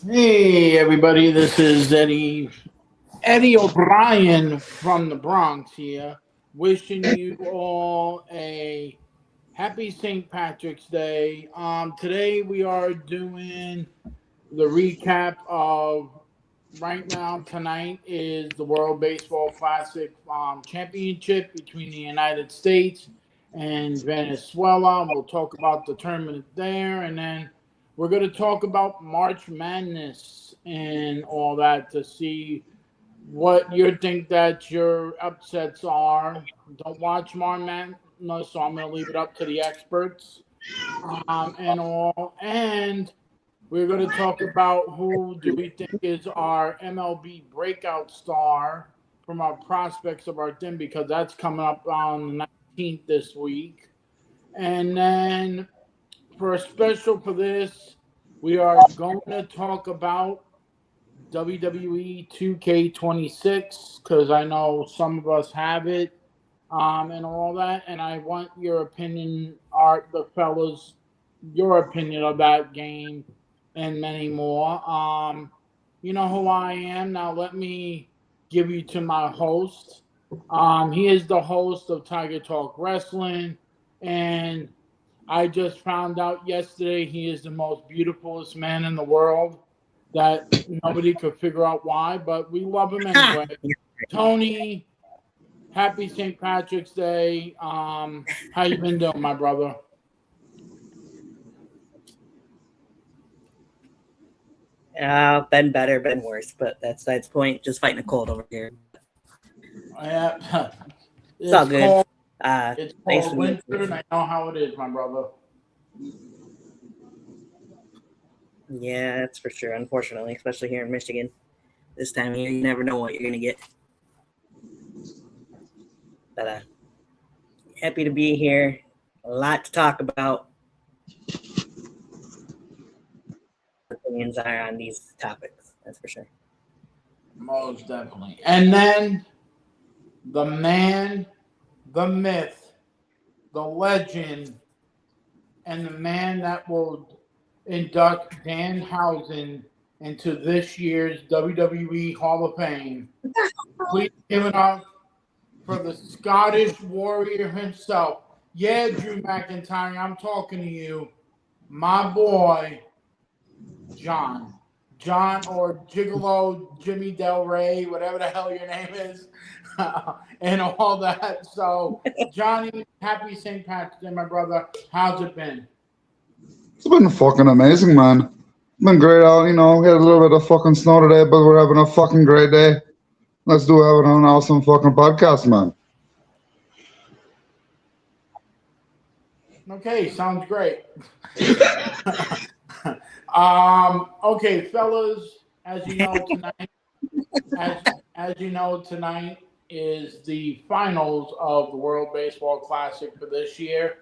Hey everybody, this is Eddie O'Brien from the Bronx here, wishing you all a happy St. Patrick's Day. Today we are doing the recap of right now. Tonight is the World Baseball Classic Championship between the United States and Venezuela. We'll talk about the tournament there, and then we're going to talk about March Madness and all that to see what you think that your upsets are. Don't watch March Madness, so I'm going to leave it up to the experts and all. And we're going to talk about who do we think is our MLB breakout star from our prospects of our team, because that's coming up on the 19th this week. And then for a special for this, we are going to talk about WWE 2K26 because I know some of us have it and all that. And I want your opinion, Art, the fellas, your opinion of that game and many more. You know who I am. Now let me give you to my host. He is the host of Tiger Talk Wrestling, and I just found out yesterday he is the most beautifulest man in the world. That nobody could figure out why, but we love him anyway. Tony, happy St. Patrick's Day. How you been doing, my brother? Been better, been worse, but that's the point. Just fighting a cold over here. Yeah, it's all good. Cold. It's cold winter, and I know how it is, my brother. Yeah, that's for sure. Unfortunately, especially here in Michigan, this time of year, you never know what you're gonna get. But happy to be here. A lot to talk about. Opinions are on these topics. That's for sure. Most definitely. And then the man, the myth, the legend, and the man that will induct Danhausen into this year's WWE Hall of Fame. Please give it up for the Scottish warrior himself. Yeah, Drew McIntyre, I'm talking to you. My boy, John or Gigolo, Jimmy Del Rey, whatever the hell your name is, and all that. So, Johnny, happy St. Patrick's Day, my brother. How's it been? It's been fucking amazing, man. It's been great out, we had a little bit of fucking snow today, but we're having a fucking great day. Let's do having an awesome fucking podcast, man. Okay, sounds great. Okay, fellas, as you know tonight is the finals of the World Baseball Classic for this year.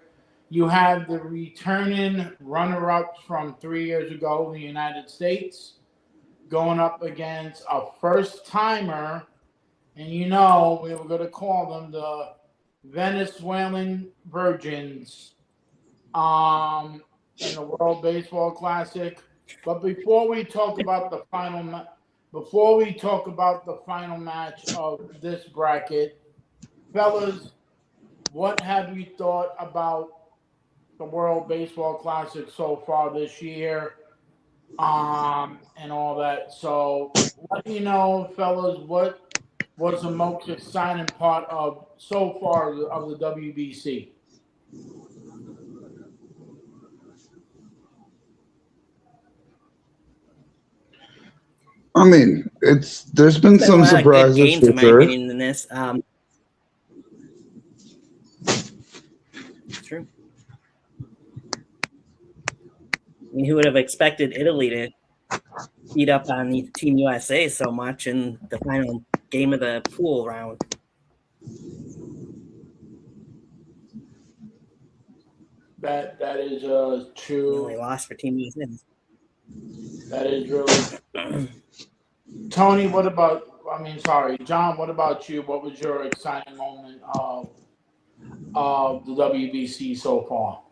You have the returning runner-ups from 3 years ago, the United States, going up against a first-timer, and we were going to call them the Venezuelan Virgins in the World Baseball Classic. But before we talk about the final match of this bracket, fellas, what have you thought about the World Baseball Classic so far this year, and all that? So let me know, fellas, what was the most exciting part of so far of the WBC? I mean, there's been some surprises games, for in my sure. opinion, in this. True. I mean, who would have expected Italy to beat up on Team USA so much in the final game of the pool round? That is true. They only lost for Team USA. That is really. Tony, John, what about you? What was your exciting moment of the WBC so far?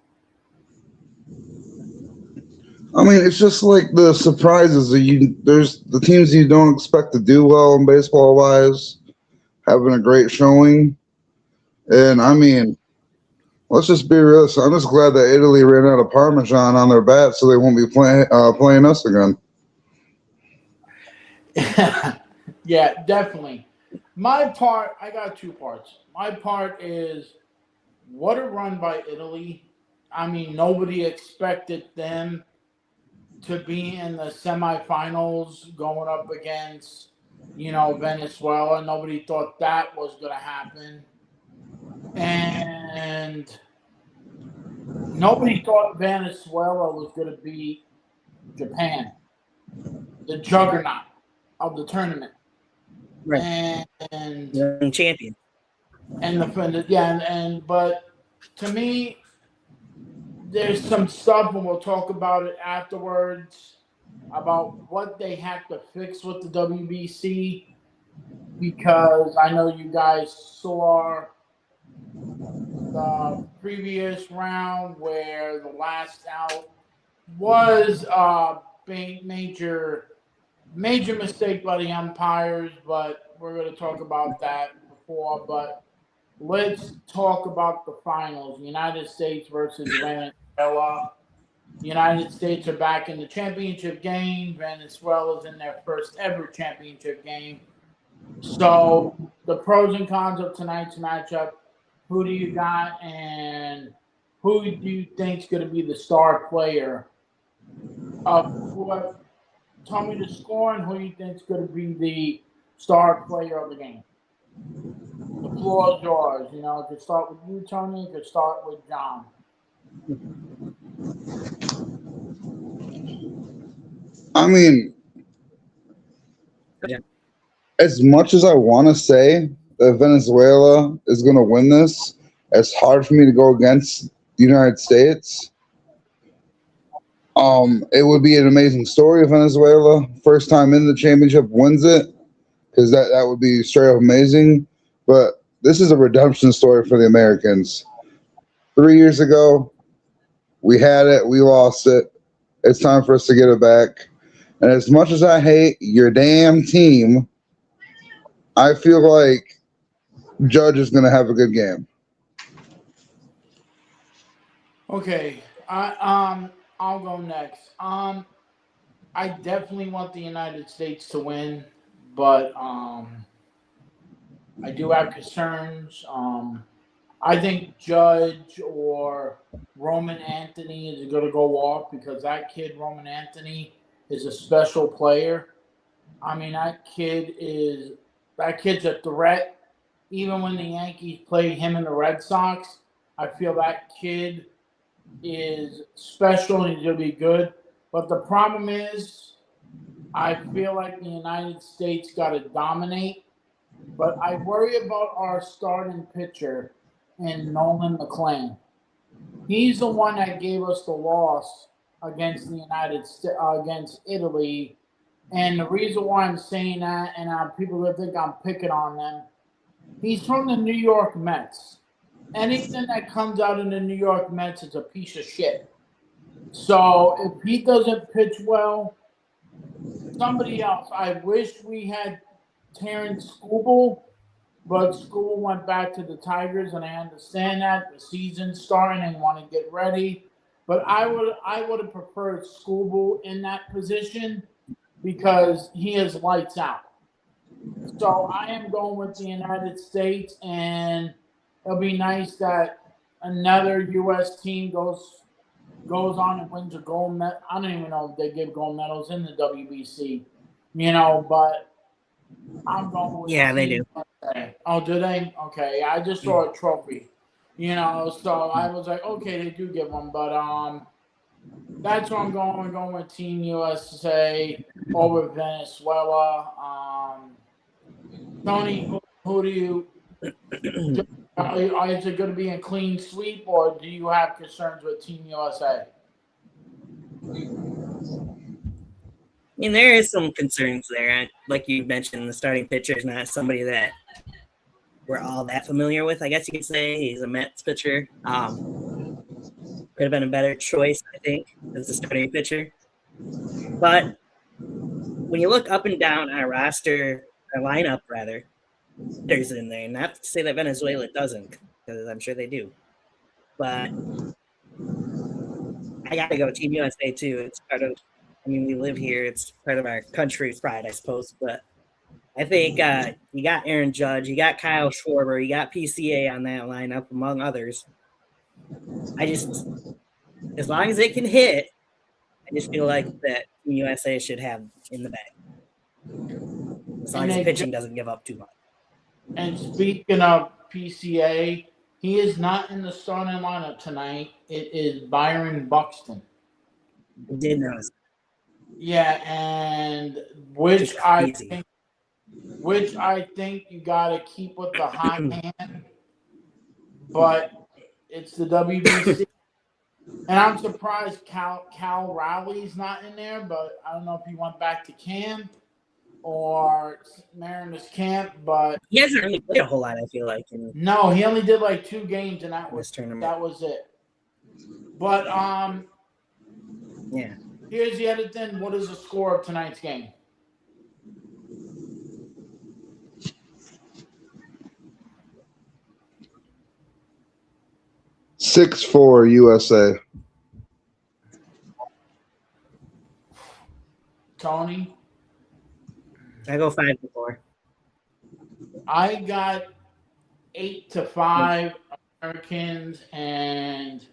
I mean, it's just like the surprises that there's the teams you don't expect to do well in baseball wise, having a great showing. And I mean, let's just be realistic. I'm just glad that Italy ran out of Parmesan on their bat so they won't be playing us again. Yeah, definitely. My part, I got two parts. My part is what a run by Italy. I mean, nobody expected them to be in the semifinals going up against, Venezuela. Nobody thought that was going to happen. And nobody thought Venezuela was going to beat Japan, the juggernaut of the tournament. Right. And Young champion. But to me, there's some stuff, and we'll talk about it afterwards, about what they have to fix with the WBC, because I know you guys saw the previous round where the last out was a major mistake by the umpires, but we're going to talk about that before. But let's talk about the finals. United States versus Venezuela. United States are back in the championship game. Venezuela's in their first ever championship game. So the pros and cons of tonight's matchup, who do you got, and who do you think is going to be the star player of tell me the score and who you think is going to be the star player of the game. The floor is yours. It could start with you, Tony. It could start with John. I mean, Yeah. as much as I want to say that Venezuela is going to win this, it's hard for me to go against the United States. It would be an amazing story if Venezuela, first time in the championship, wins it, because that would be straight up amazing. But this is a redemption story for the Americans. 3 years ago, we had it, we lost it. It's time for us to get it back. And as much as I hate your damn team, I feel like Judge is going to have a good game. Okay, I'll go next. I definitely want the United States to win, but I do have concerns. I think Judge or Roman Anthony is going to go off because that kid Roman Anthony is a special player. I mean, that kid's a threat. Even when the Yankees played him and the Red Sox, I feel that kid is special and he's going to be good. But the problem is, I feel like the United States got to dominate. But I worry about our starting pitcher in Nolan McLean. He's the one that gave us the loss against against Italy. And the reason why I'm saying that, and people will think I'm picking on them, he's from the New York Mets. Anything that comes out in the New York Mets is a piece of shit. So if he doesn't pitch well, somebody else. I wish we had Terrence Skubal, but Skubal went back to the Tigers, and I understand that the season's starting and want to get ready. But I would have preferred Skubal in that position because he is lights out. So I am going with the United States, and it'll be nice that another U.S. team goes on and wins a gold medal. I don't even know if they give gold medals in the WBC, but I'm going with they do. Oh, do they? Okay, I just saw a trophy, so I was like, okay, they do give one, but that's what I'm going. I'm going with Team USA over Venezuela. Tony, who do you? Is it going to be a clean sweep, or do you have concerns with Team USA? I mean, there is some concerns there. Like you mentioned, the starting pitcher is not somebody that we're all that familiar with, I guess you could say. He's a Mets pitcher. Could have been a better choice, I think, as the starting pitcher. But when you look up and down our roster, our lineup rather, there's in there. Not to say that Venezuela doesn't, because I'm sure they do. But I gotta go Team USA too. It's part of. I mean, we live here. It's part of our country's pride, I suppose. But I think you got Aaron Judge, you got Kyle Schwarber, you got PCA on that lineup, among others. I just, as long as it can hit, I just feel like that Team USA should have in the bag. As long as the pitching doesn't give up too much. And speaking of PCA, he is not in the starting lineup tonight. It is Byron Buxton. I did notice. Yeah, and which I think you gotta keep with the hot hand, but it's the WBC, and I'm surprised Cal Rowley's not in there. But I don't know if he went back to camp or Mariners camp. But he hasn't really played a whole lot. I feel like. No, he only did like 2 games, and that was it. But yeah. Here's the other thing. What is the score of tonight's game? (6-4) USA. Tony? I go 5-4. I got 8-5 Americans, and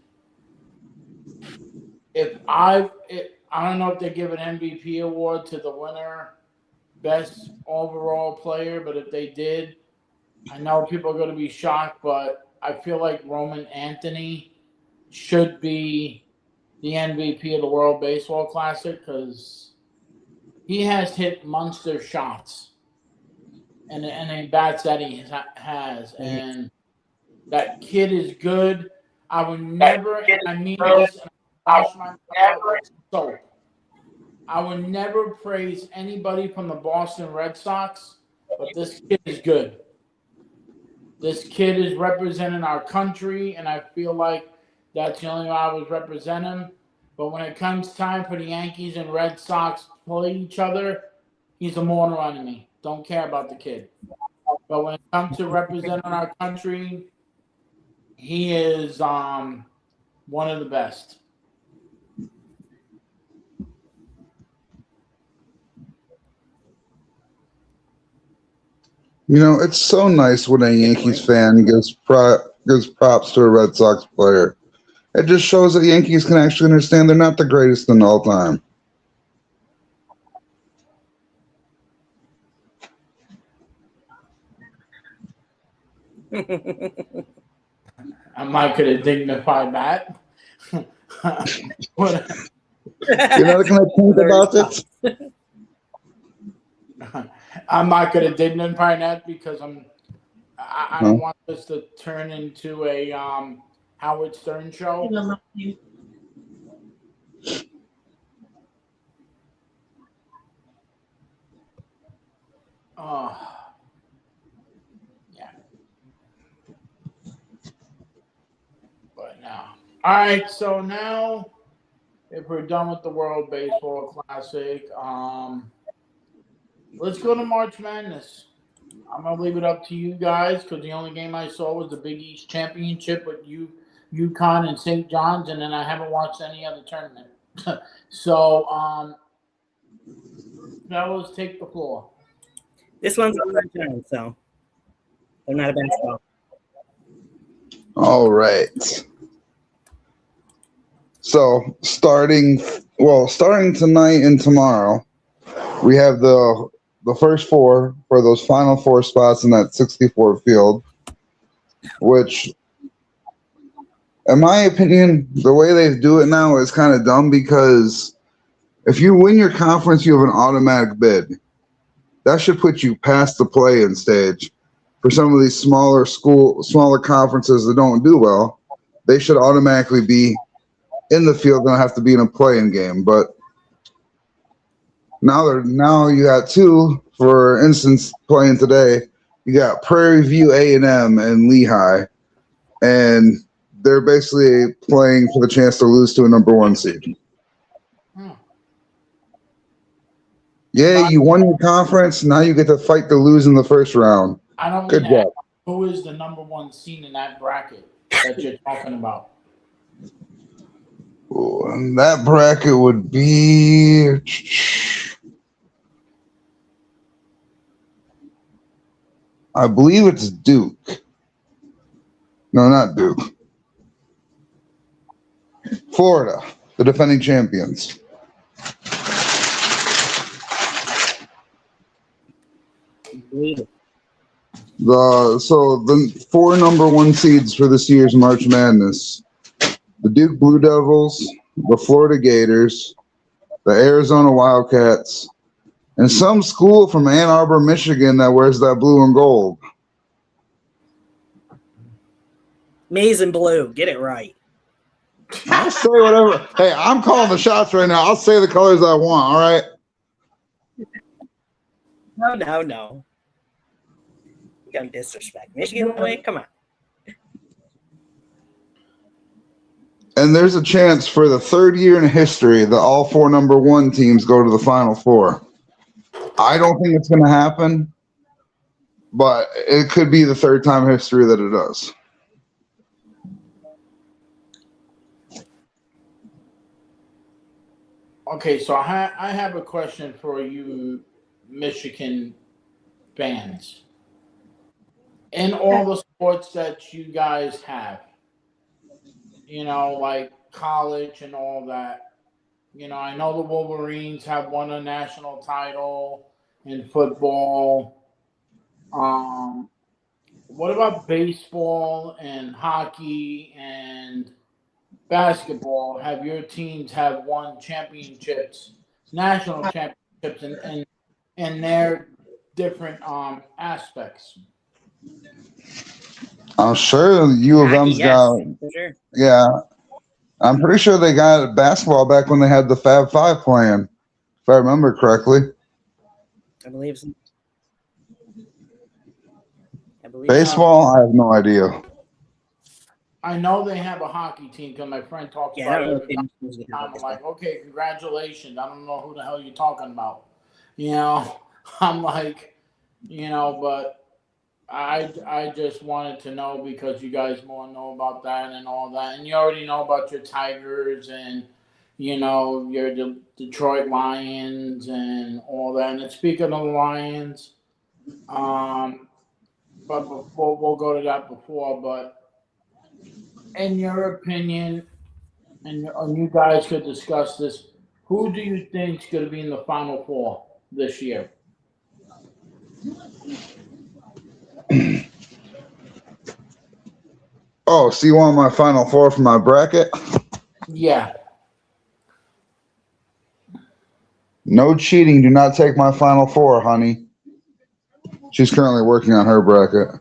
I don't know if they give an MVP award to the winner, best overall player, but if they did, I know people are going to be shocked, but I feel like Roman Anthony should be the MVP of the World Baseball Classic because he has hit monster shots and the bats that he has, and that kid is good. I would never, I mean this, I would never praise anybody from the Boston Red Sox, but this kid is good. This kid is representing our country, and I feel like that's the only way I was representing. But when it comes time for the Yankees and Red Sox to play each other, he's a mortal enemy. Don't care about the kid. But when it comes to representing our country, he is one of the best. You know, it's so nice when a Yankees fan gives props to a Red Sox player. It just shows that Yankees can actually understand they're not the greatest in all time. I'm not going to dignify that. You're not going to think about it? I'm not going to dignify that because I don't want this to turn into a Howard Stern show. Yeah. But now. All right, so now if we're done with the World Baseball Classic, let's go to March Madness. I'm going to leave it up to you guys because the only game I saw was the Big East Championship with UConn and St. John's, and then I haven't watched any other tournament. So, fellas, take the floor. This one's on my turn, so I'm not a basketball. All right. So, starting tonight and tomorrow, we have the first 4 for those final 4 spots in that 64 field, which, in my opinion, the way they do it now is kind of dumb because if you win your conference, you have an automatic bid. That should put you past the play-in stage. For some of these smaller conferences that don't do well, they should automatically be in the field, don't have to be in a play-in game. But now you got 2, for instance, playing today. You got Prairie View A&M and Lehigh, and they're basically playing for the chance to lose to a number 1 seed. Yeah, you won your conference. Now you get to fight to lose in the first round. I don't Good mean to job. ask, who is the number one seed in that bracket that you're talking about? Ooh, and that bracket would be. I believe it's Duke. No, not Duke. Florida, the defending champions. The 4 number 1 seeds for this year's March Madness: the Duke Blue Devils, the Florida Gators, the Arizona Wildcats, and some school from Ann Arbor, Michigan that wears that blue and gold. Maize and blue. Get it right. I'll say whatever. Hey, I'm calling the shots right now. I'll say the colors I want, all right? No. You got disrespect. Michigan away? Come on. And there's a chance for the 3rd year in history that all 4 number 1 teams go to the Final Four. I don't think it's going to happen, but it could be the 3rd time in history that it does. Okay, so I have a question for you, Michigan fans. In all the sports that you guys have, like college and all that, I know the Wolverines have won a national title in football. What about baseball and hockey and basketball? Have your teams have won championships, national championships, in their different aspects? I'm sure U of M's got. Sure. Yeah, I'm pretty sure they got basketball back when they had the Fab Five playing, if I remember correctly. I believe so. Baseball, I have no idea. I know they have a hockey team because my friend talks about it every time. I'm like, okay, congratulations. I don't know who the hell you're talking about. I'm like, but I just wanted to know because you guys more know about that and all that. And you already know about your Tigers and, your Detroit Lions and all that. And speaking of the Lions, but before we'll go to that before, but in your opinion, and you guys could discuss this, who do you think is going to be in the Final Four this year? Oh, so you want my Final Four for my bracket? Yeah. No cheating. Do not take my Final Four, honey. She's currently working on her bracket.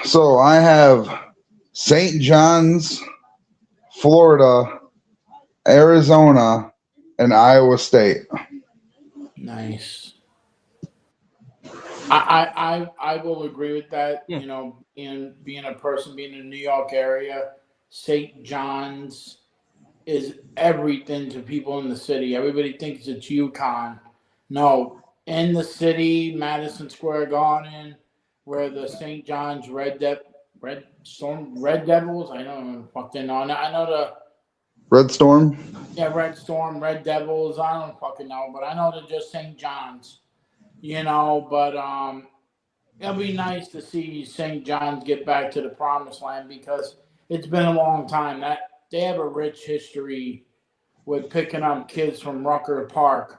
So I have St. John's, Florida, Arizona, and Iowa State. Nice. I will agree with that. Yeah. Being a person being in the New York area, St. John's is everything to people in the city. Everybody thinks it's UConn. No, in the city, Madison Square Garden, where the St. John's Red Devils. I don't fucking know. I know the Red Storm. Yeah, Red Storm, Red Devils. I don't fucking know, but I know they're just St. John's. But it'll be nice to see St. John's get back to the promised land because it's been a long time. That they have a rich history with picking up kids from Rucker Park.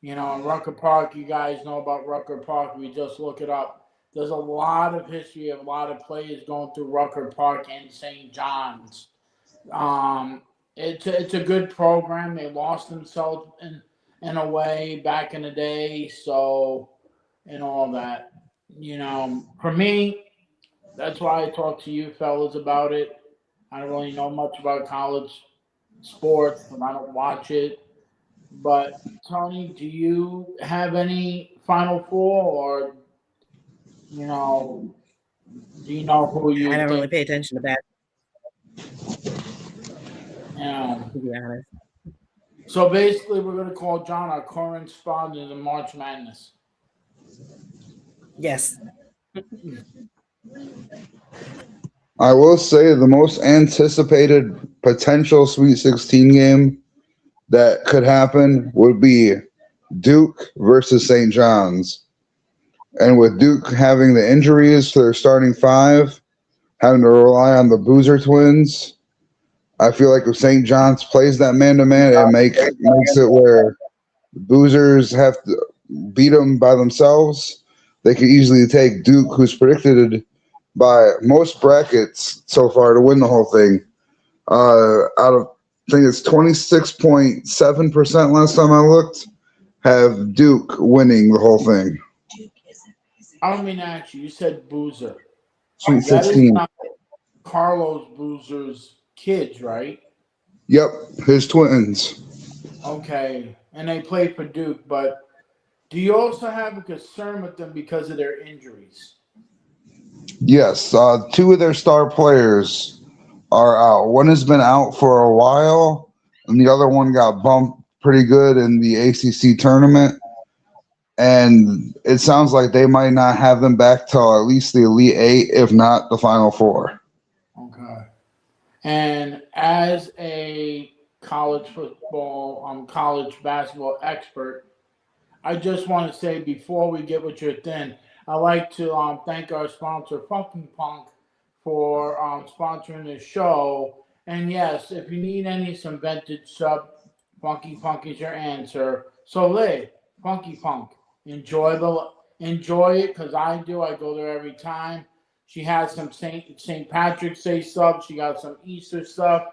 In Rucker Park, you guys know about Rucker Park. We just look it up. There's a lot of history of a lot of players going through Rucker Park and St. John's. It's a good program. They lost themselves in a way back in the day, so and all that. For me, that's why I talk to you fellas about it. I don't really know much about college sports, and I don't watch it. But Tony, do you have any Final Four, or do you know who you? I don't really pay attention to that. Yeah. To be honest. So basically, we're going to call John our correspondent in March Madness. Yes. I will say the most anticipated potential Sweet 16 game that could happen would be Duke versus St. John's. And with Duke having the injuries to their starting five, having to rely on the Boozer twins, I feel like if St. John's plays that man-to-man, it makes it where the Boozers have to beat them by themselves. They could easily take Duke, who's predicted by most brackets so far to win the whole thing. Out of, I think it's 26.7% last time I looked, have Duke winning the whole thing. I don't mean actually, you said Boozer. Sweet That is 16. not Carlos Boozer's kids, right? Yep, his twins. Okay, and they play for Duke, but do you also have a concern with them because of their injuries? Yes, two of their star players are out. One has been out for a while, and the other one got bumped pretty good in the ACC tournament. And it sounds like they might not have them back till at least the Elite Eight, if not the Final Four. Okay. And as a college football, college basketball expert, I just want to say before we get with your thing, I'd like to thank our sponsor, Funky Punk, for sponsoring the show. And yes, if you need some vintage stuff, Funky Punk is your answer. So, Lee, Funky Punk, enjoy it because I do. I go there every time. She has some St. Patrick's Day stuff. She got some Easter stuff.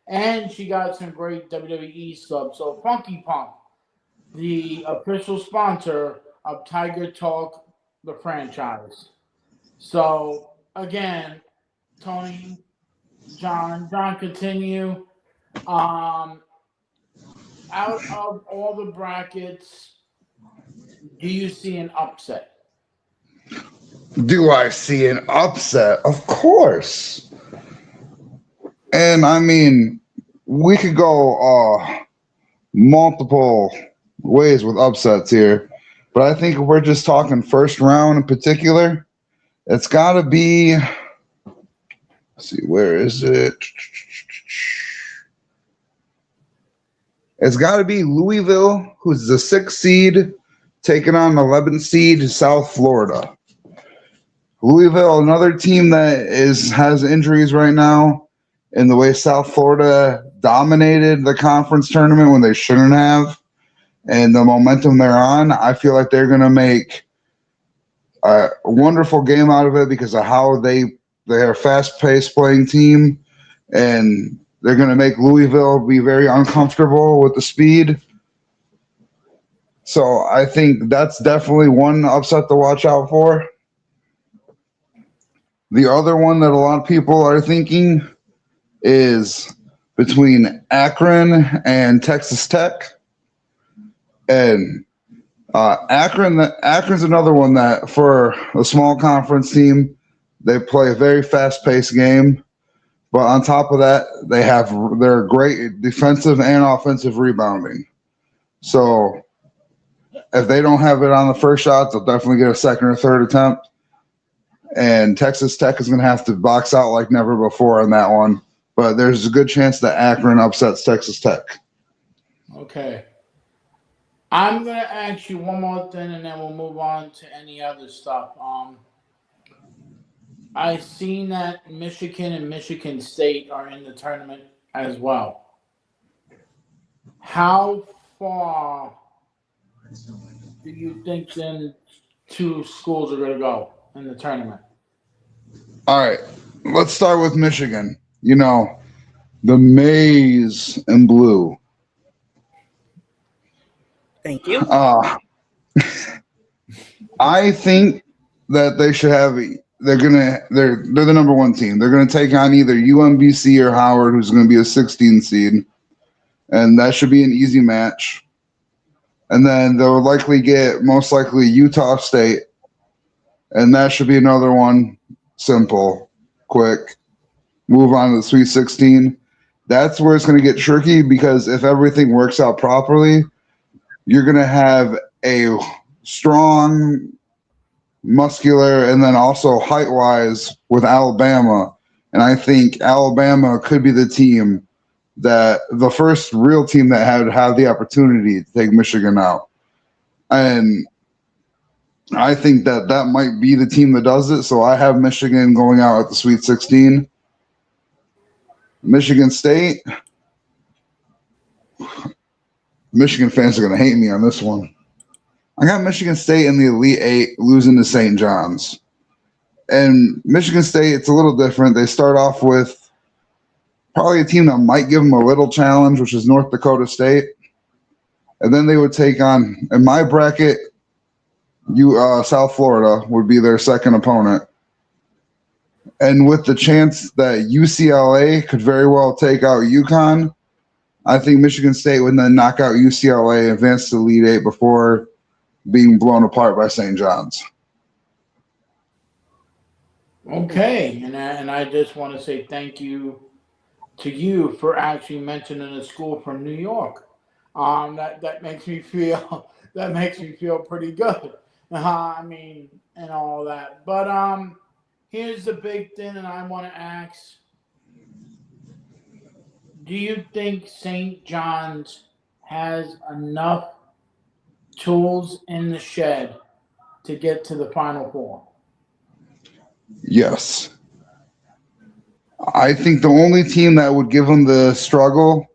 And she got some great WWE stuff. So, Funky Punk, the official sponsor of Tiger Talk, the franchise. So, again, Tony, John, continue. Out of all the brackets, do you see an upset? Do I see an upset? Of course. And I mean, we could go multiple ways with upsets here, but I think if we're just talking first round in particular, it's got to be. Let's see, where is it? It's got to be Louisville, who's the 6th seed, taking on the 11th seed, South Florida. Louisville, another team that has injuries right now, in the way South Florida dominated the conference tournament when they shouldn't have, and the momentum they're on, I feel like they're going to make a wonderful game out of it because of how they're a fast-paced playing team, and they're going to make Louisville be very uncomfortable with the speed. So I think that's definitely one upset to watch out for. The other one that a lot of people are thinking is between Akron and Texas Tech. And Akron's another one that, for a small conference team, they play a very fast-paced game. But on top of that, they're great defensive and offensive rebounding. So if they don't have it on the first shot, they'll definitely get a second or third attempt. And Texas Tech is going to have to box out like never before on that one. But there's a good chance that Akron upsets Texas Tech. Okay. I'm going to ask you one more thing, and then we'll move on to any other stuff. I've seen that Michigan and Michigan State are in the tournament as well. How far do you think then two schools are going to go in the tournament? All right. Let's start with Michigan. You know, the maize and blue. Thank you. I think that they should have. They're the number one team. They're gonna take on either UMBC or Howard, who's gonna be a 16 seed, and that should be an easy match. And then they'll most likely Utah State, and that should be another one. Simple, quick. Move on to the Sweet 16. that's where it's going to get tricky, because if everything works out properly, you're going to have a strong, muscular, and then also height-wise with Alabama. And I think Alabama could be the team that the first real team that had the opportunity to take Michigan out. And I think that might be the team that does it. So I have Michigan going out at the Sweet 16. Michigan State. Michigan fans are going to hate me on this one. I got Michigan State in the Elite Eight losing to St. John's. And Michigan State, it's a little different. They start off with probably a team that might give them a little challenge, which is North Dakota State. And then they would take on, in my bracket, South Florida would be their second opponent. And with the chance that UCLA could very well take out UConn, I think Michigan State would then knock out UCLA, advance to the Elite Eight before being blown apart by St. John's. Okay, and I just want to say thank you to you for actually mentioning a school from New York. That makes me feel pretty good. I mean, and all that. But here's the big thing, and I want to ask: do you think St. John's has enough tools in the shed to get to the Final Four? Yes. I think the only team that would give them the struggle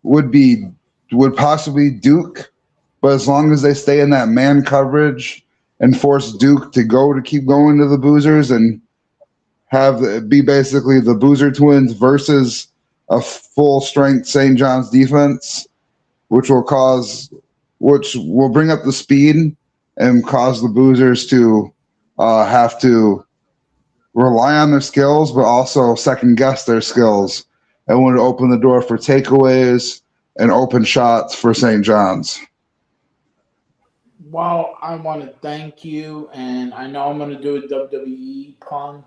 would possibly Duke, but as long as they stay in that man coverage and force Duke to keep going to the Boozers and be basically the Boozer Twins versus a full strength St. John's defense, which will bring up the speed and cause the Boozers to have to rely on their skills, but also second guess their skills, and would open the door for takeaways and open shots for St. John's. Well, I want to thank you, and I know I'm going to do a WWE pun.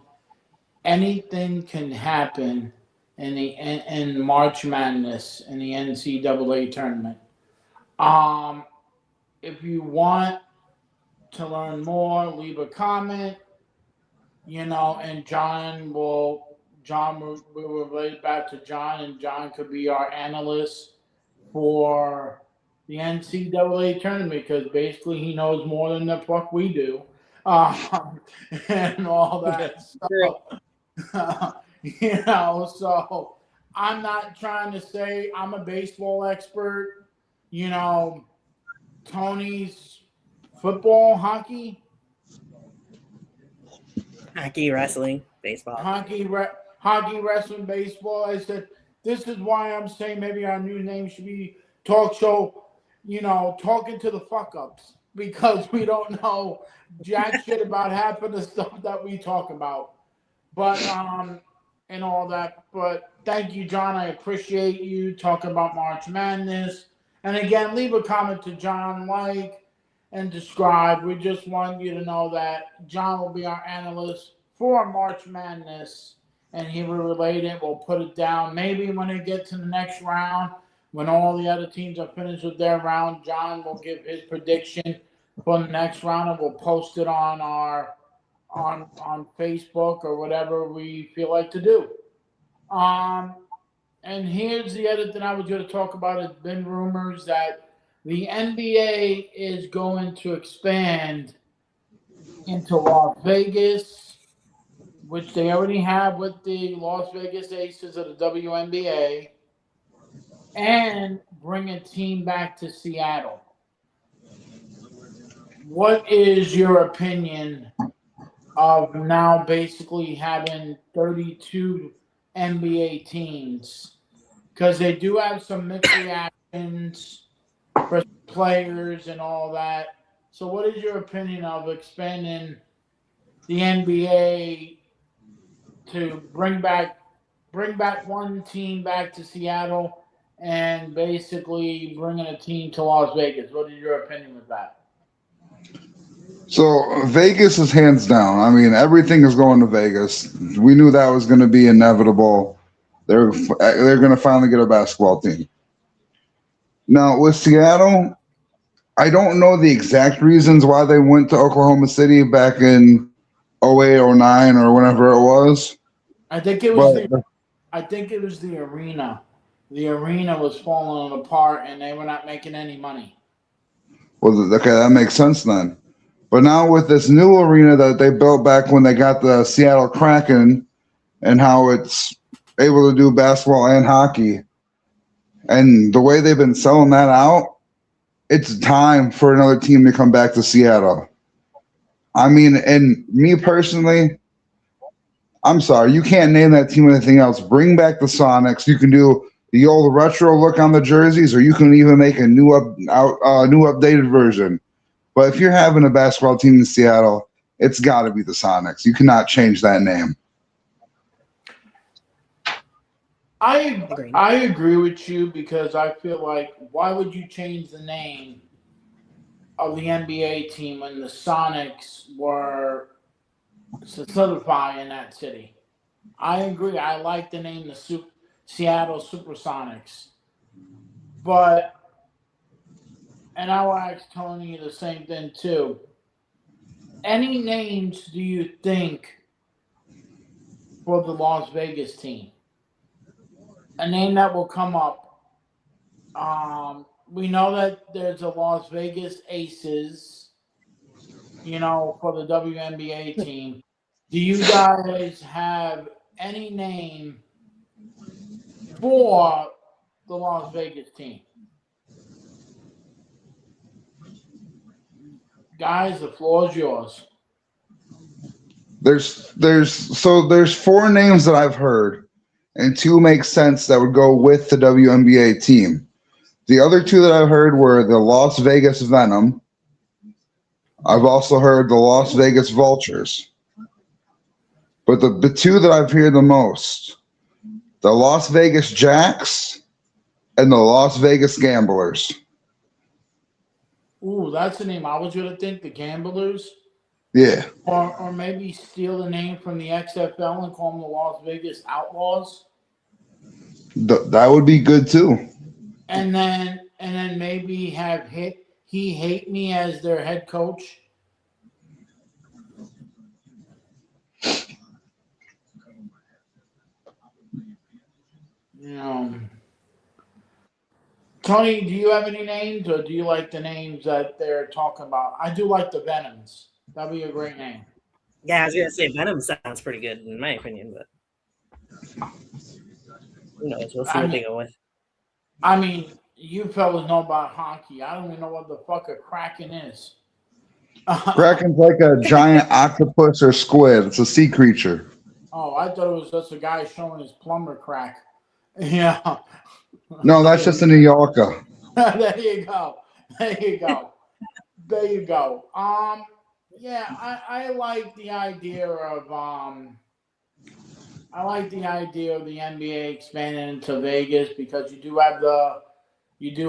Anything can happen in March Madness in the NCAA tournament. If you want to learn more, leave a comment. And John will relate back to John, and John could be our analyst for the NCAA tournament, because basically he knows more than the fuck we do, and all that stuff. So I'm not trying to say I'm a baseball expert. Tony's football, hockey, wrestling, baseball. Hockey, wrestling, baseball. I said, this is why I'm saying maybe our new name should be Talk Show, talking to the fuck-ups, because we don't know jack shit about half of the stuff that we talk about. But, and all that. But thank you, John. I appreciate you talking about March Madness. And again, leave a comment to John, like, and describe. We just want you to know that John will be our analyst for March Madness, and he will relate it. We'll put it down. Maybe when it gets to the next round, when all the other teams are finished with their round, John will give his prediction for the next round, and we'll post it on our on Facebook or whatever we feel like to do. And here's the other thing I was going to talk about. It's been rumors that the NBA is going to expand into Las Vegas, which they already have with the Las Vegas Aces of the WNBA, and bring a team back to Seattle. What is your opinion of now basically having 32 NBA teams? Because they do have some mixed reactions for players and all that. So what is your opinion of expanding the NBA to bring back one team back to Seattle and basically bringing a team to Las Vegas? What is your opinion with that? So Vegas is hands down. I mean, everything is going to Vegas. We knew that was going to be inevitable. They're going to finally get a basketball team. Now with Seattle, I don't know the exact reasons why they went to Oklahoma City back in 08, 09 or whenever it was. I think it was the arena. The arena was falling apart, and they were not making any money. Well, okay, that makes sense then. But now with this new arena that they built back when they got the Seattle Kraken, and how it's able to do basketball and hockey, and the way they've been selling that out, it's time for another team to come back to Seattle. I mean, and me personally, I'm sorry, you can't name that team anything else. Bring back the Sonics. You can do the old retro look on the jerseys, or you can even make a new updated version. But if you're having a basketball team in Seattle, it's got to be the Sonics. You cannot change that name. I agree with you because I feel like why would you change the name of the NBA team when the Sonics were solidifying that city? I agree. I like the name the Seattle Supersonics. But, and I will ask Tony the same thing too. Any names do you think for the Las Vegas team? A name that will come up. We know that there's a Las Vegas Aces, for the WNBA team. Do you guys have any name for the Las Vegas team? Guys, the floor is yours. There's 4 names that I've heard, and 2 make sense that would go with the WNBA team. The other 2 that I've heard were the Las Vegas Venom. I've also heard the Las Vegas Vultures. But the 2 that I've heard the most, the Las Vegas Jacks and the Las Vegas Gamblers. Ooh, that's the name I was going to think, the Gamblers. Yeah. Or maybe steal the name from the XFL and call them the Las Vegas Outlaws. That would be good too. And then maybe have He Hate Me as their head coach. Tony, do you have any names, or do you like the names that they're talking about? I do like the Venoms. That'd be a great name. Yeah, I was gonna say Venom sounds pretty good in my opinion, but who knows? We'll see what they go with. I mean, you fellas know about hockey. I don't even know what the fuck a Kraken is. Kraken's like a giant octopus or squid. It's a sea creature. Oh, I thought it was just a guy showing his plumber crack. Yeah. No, that's just a New Yorker. There you go. Yeah, I like the idea of the NBA expanding into Vegas because you do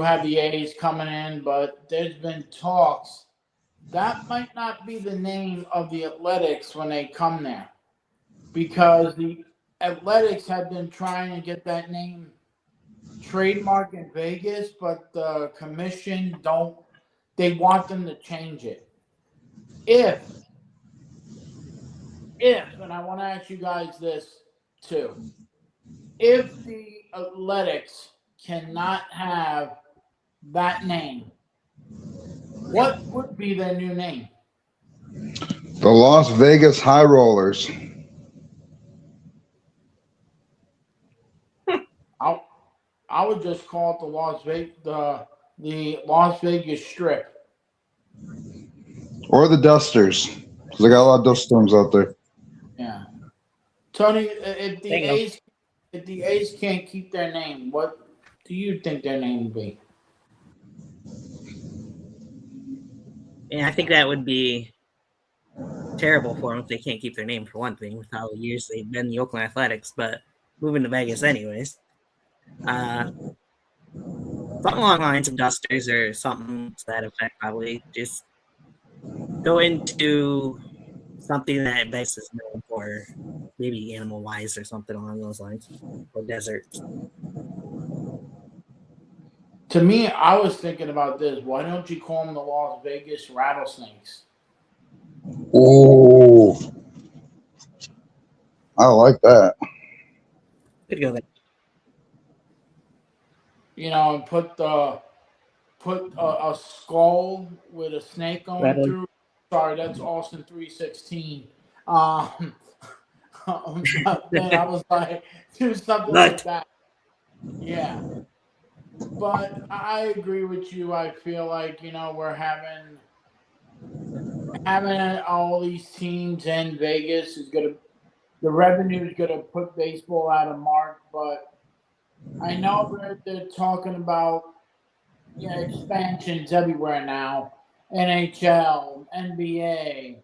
have the A's coming in, but there's been talks that might not be the name of the Athletics when they come there, because the Athletics have been trying to get that name trademark in Vegas, but the commission they want them to change it. If, and I want to ask you guys this too, if the Athletics cannot have that name, what would be their new name? The Las Vegas High Rollers. I would just call it the Las Vegas Strip. Or the Dusters, because they got a lot of dust storms out there. Yeah. Tony, if the A's can't keep their name, what do you think their name would be? Yeah, I think that would be terrible for them if they can't keep their name, for one thing, with how the years they've been the Oakland Athletics, but moving to Vegas anyways. Something along the lines of Dusters or something to that effect, probably. Just go into something that Vegas is known for, maybe animal wise or something along those lines, or deserts. To me, I was thinking about this. Why don't you call them the Las Vegas rattlesnakes? Ooh, I like that. Could go there. And put a skull with a snake going Rattle. through. Sorry, that's Austin 316. But then I was like, do something like that. Yeah. But I agree with you. I feel like, we're having all these teams in Vegas the revenue is gonna put baseball out of mark, but I know they're talking about expansions everywhere now. NHL, NBA.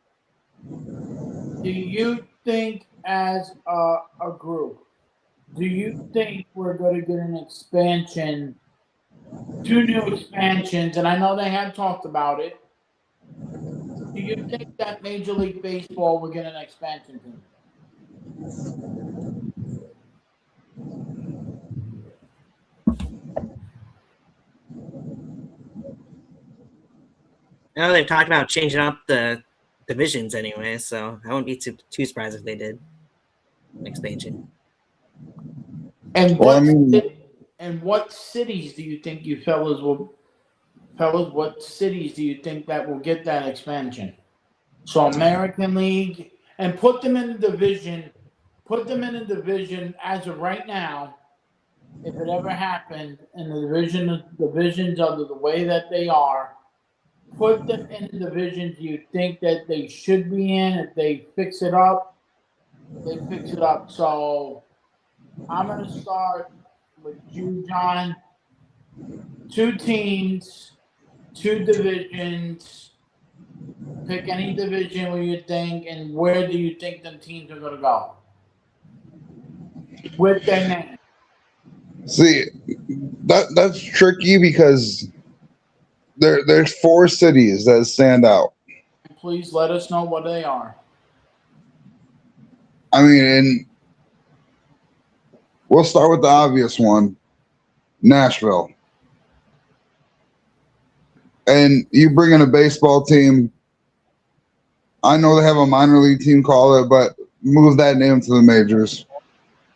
Do you think as a group, do you think we're going to get an expansion, 2 new expansions, and I know they have talked about it. Do you think that Major League Baseball will get an expansion team? I know they've talked about changing up the divisions anyway, so I wouldn't be too surprised if they did an expansion. And Well, what cities do you think what cities do you think that will get that expansion? So American League, and put them in a division as of right now. If it ever happened in the divisions under the way that they are, put them in the divisions you think that they should be in. If they fix it up, they fix it up. So I'm going to start with you, John. 2 teams, 2 divisions. Pick any division where you think, and where do you think the teams are going to go with their name? See, that's tricky because there's 4 cities that stand out. Please let us know what they are. I mean, and we'll start with the obvious one, Nashville. And you bring in a baseball team. I know they have a minor league team, call it, but move that name to the majors.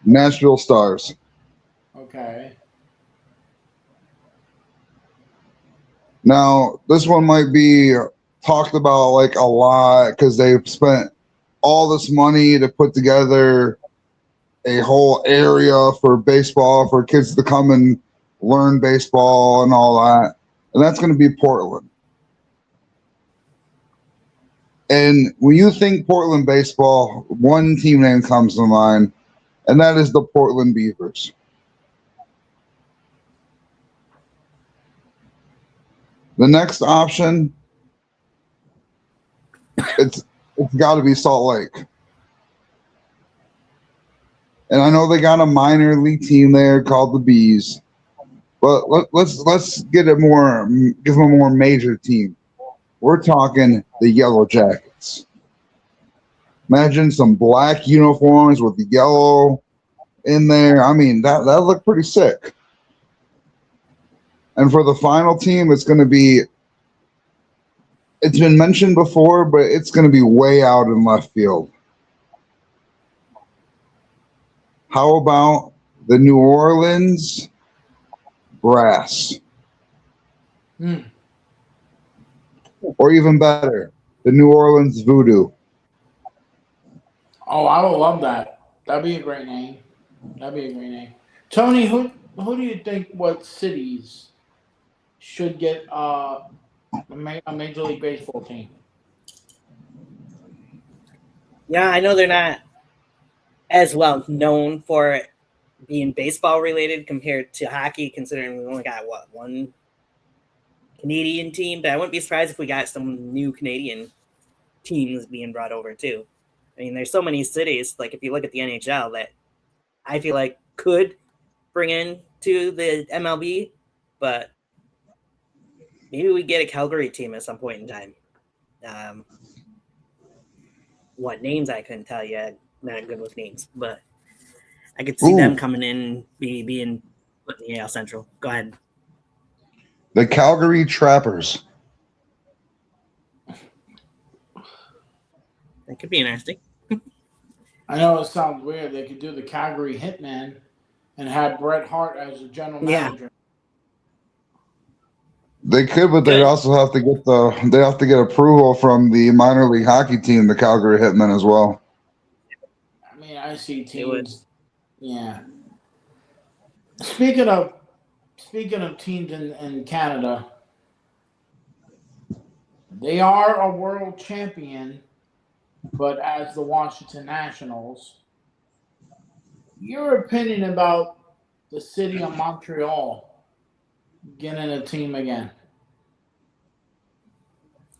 Nashville Stars. Okay. Now, this one might be talked about like a lot because they've spent all this money to put together a whole area for baseball for kids to come and learn baseball and all that. And that's going to be Portland. And when you think Portland baseball, one team name comes to mind, and that is the Portland Beavers. The next option, it's got to be Salt Lake. And I know they got a minor league team there called the Bees, but let's get give them a more major team. We're talking the Yellow Jackets. Imagine some black uniforms with the yellow in there. I mean, that looked pretty sick. And for the final team, it's been mentioned before, but it's going to be way out in left field. How about the New Orleans Brass? Or even better, the New Orleans Voodoo. Oh, I would love that. That'd be a great name. Tony, who do you think, what cities should get a Major League Baseball team? Yeah, I know they're not as well known for being baseball related compared to hockey, considering we only got one Canadian team. But I wouldn't be surprised if we got some new Canadian teams being brought over too. I mean, there's so many cities, like if you look at the NHL, that I feel like could bring in to the MLB, but maybe we get a Calgary team at some point in time. what names I couldn't tell you. I'm not good with names, but I could see them coming in, being put in the AL Central. Go ahead. The Calgary Trappers. That could be interesting. I know it sounds weird. They could do the Calgary Hitmen and have Bret Hart as the general manager. They could, but they also have to get approval from the minor league hockey team, the Calgary Hitmen, as well. I mean, I see teams. Yeah. Speaking of teams in Canada, they are a world champion, but as the Washington Nationals, your opinion about the city of Montreal getting a team again?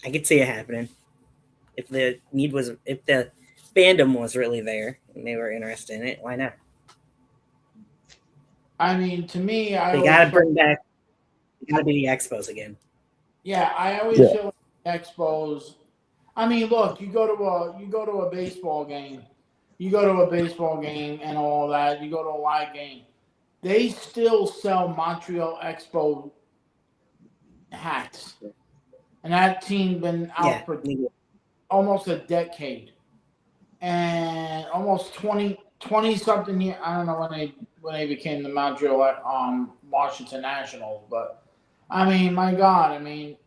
I could see it happening if the fandom was really there and they were interested in it. Why not? I mean, to me, they got to bring back. Got to be the Expos again. Yeah, I always feel like Expos. I mean, look, you go to a baseball game, and all that. You go to a live game. They still sell Montreal Expo hats, and that team been out for almost a decade, and almost 20 something years. I don't know when they became the Montreal Washington Nationals, but I mean, my God, I mean,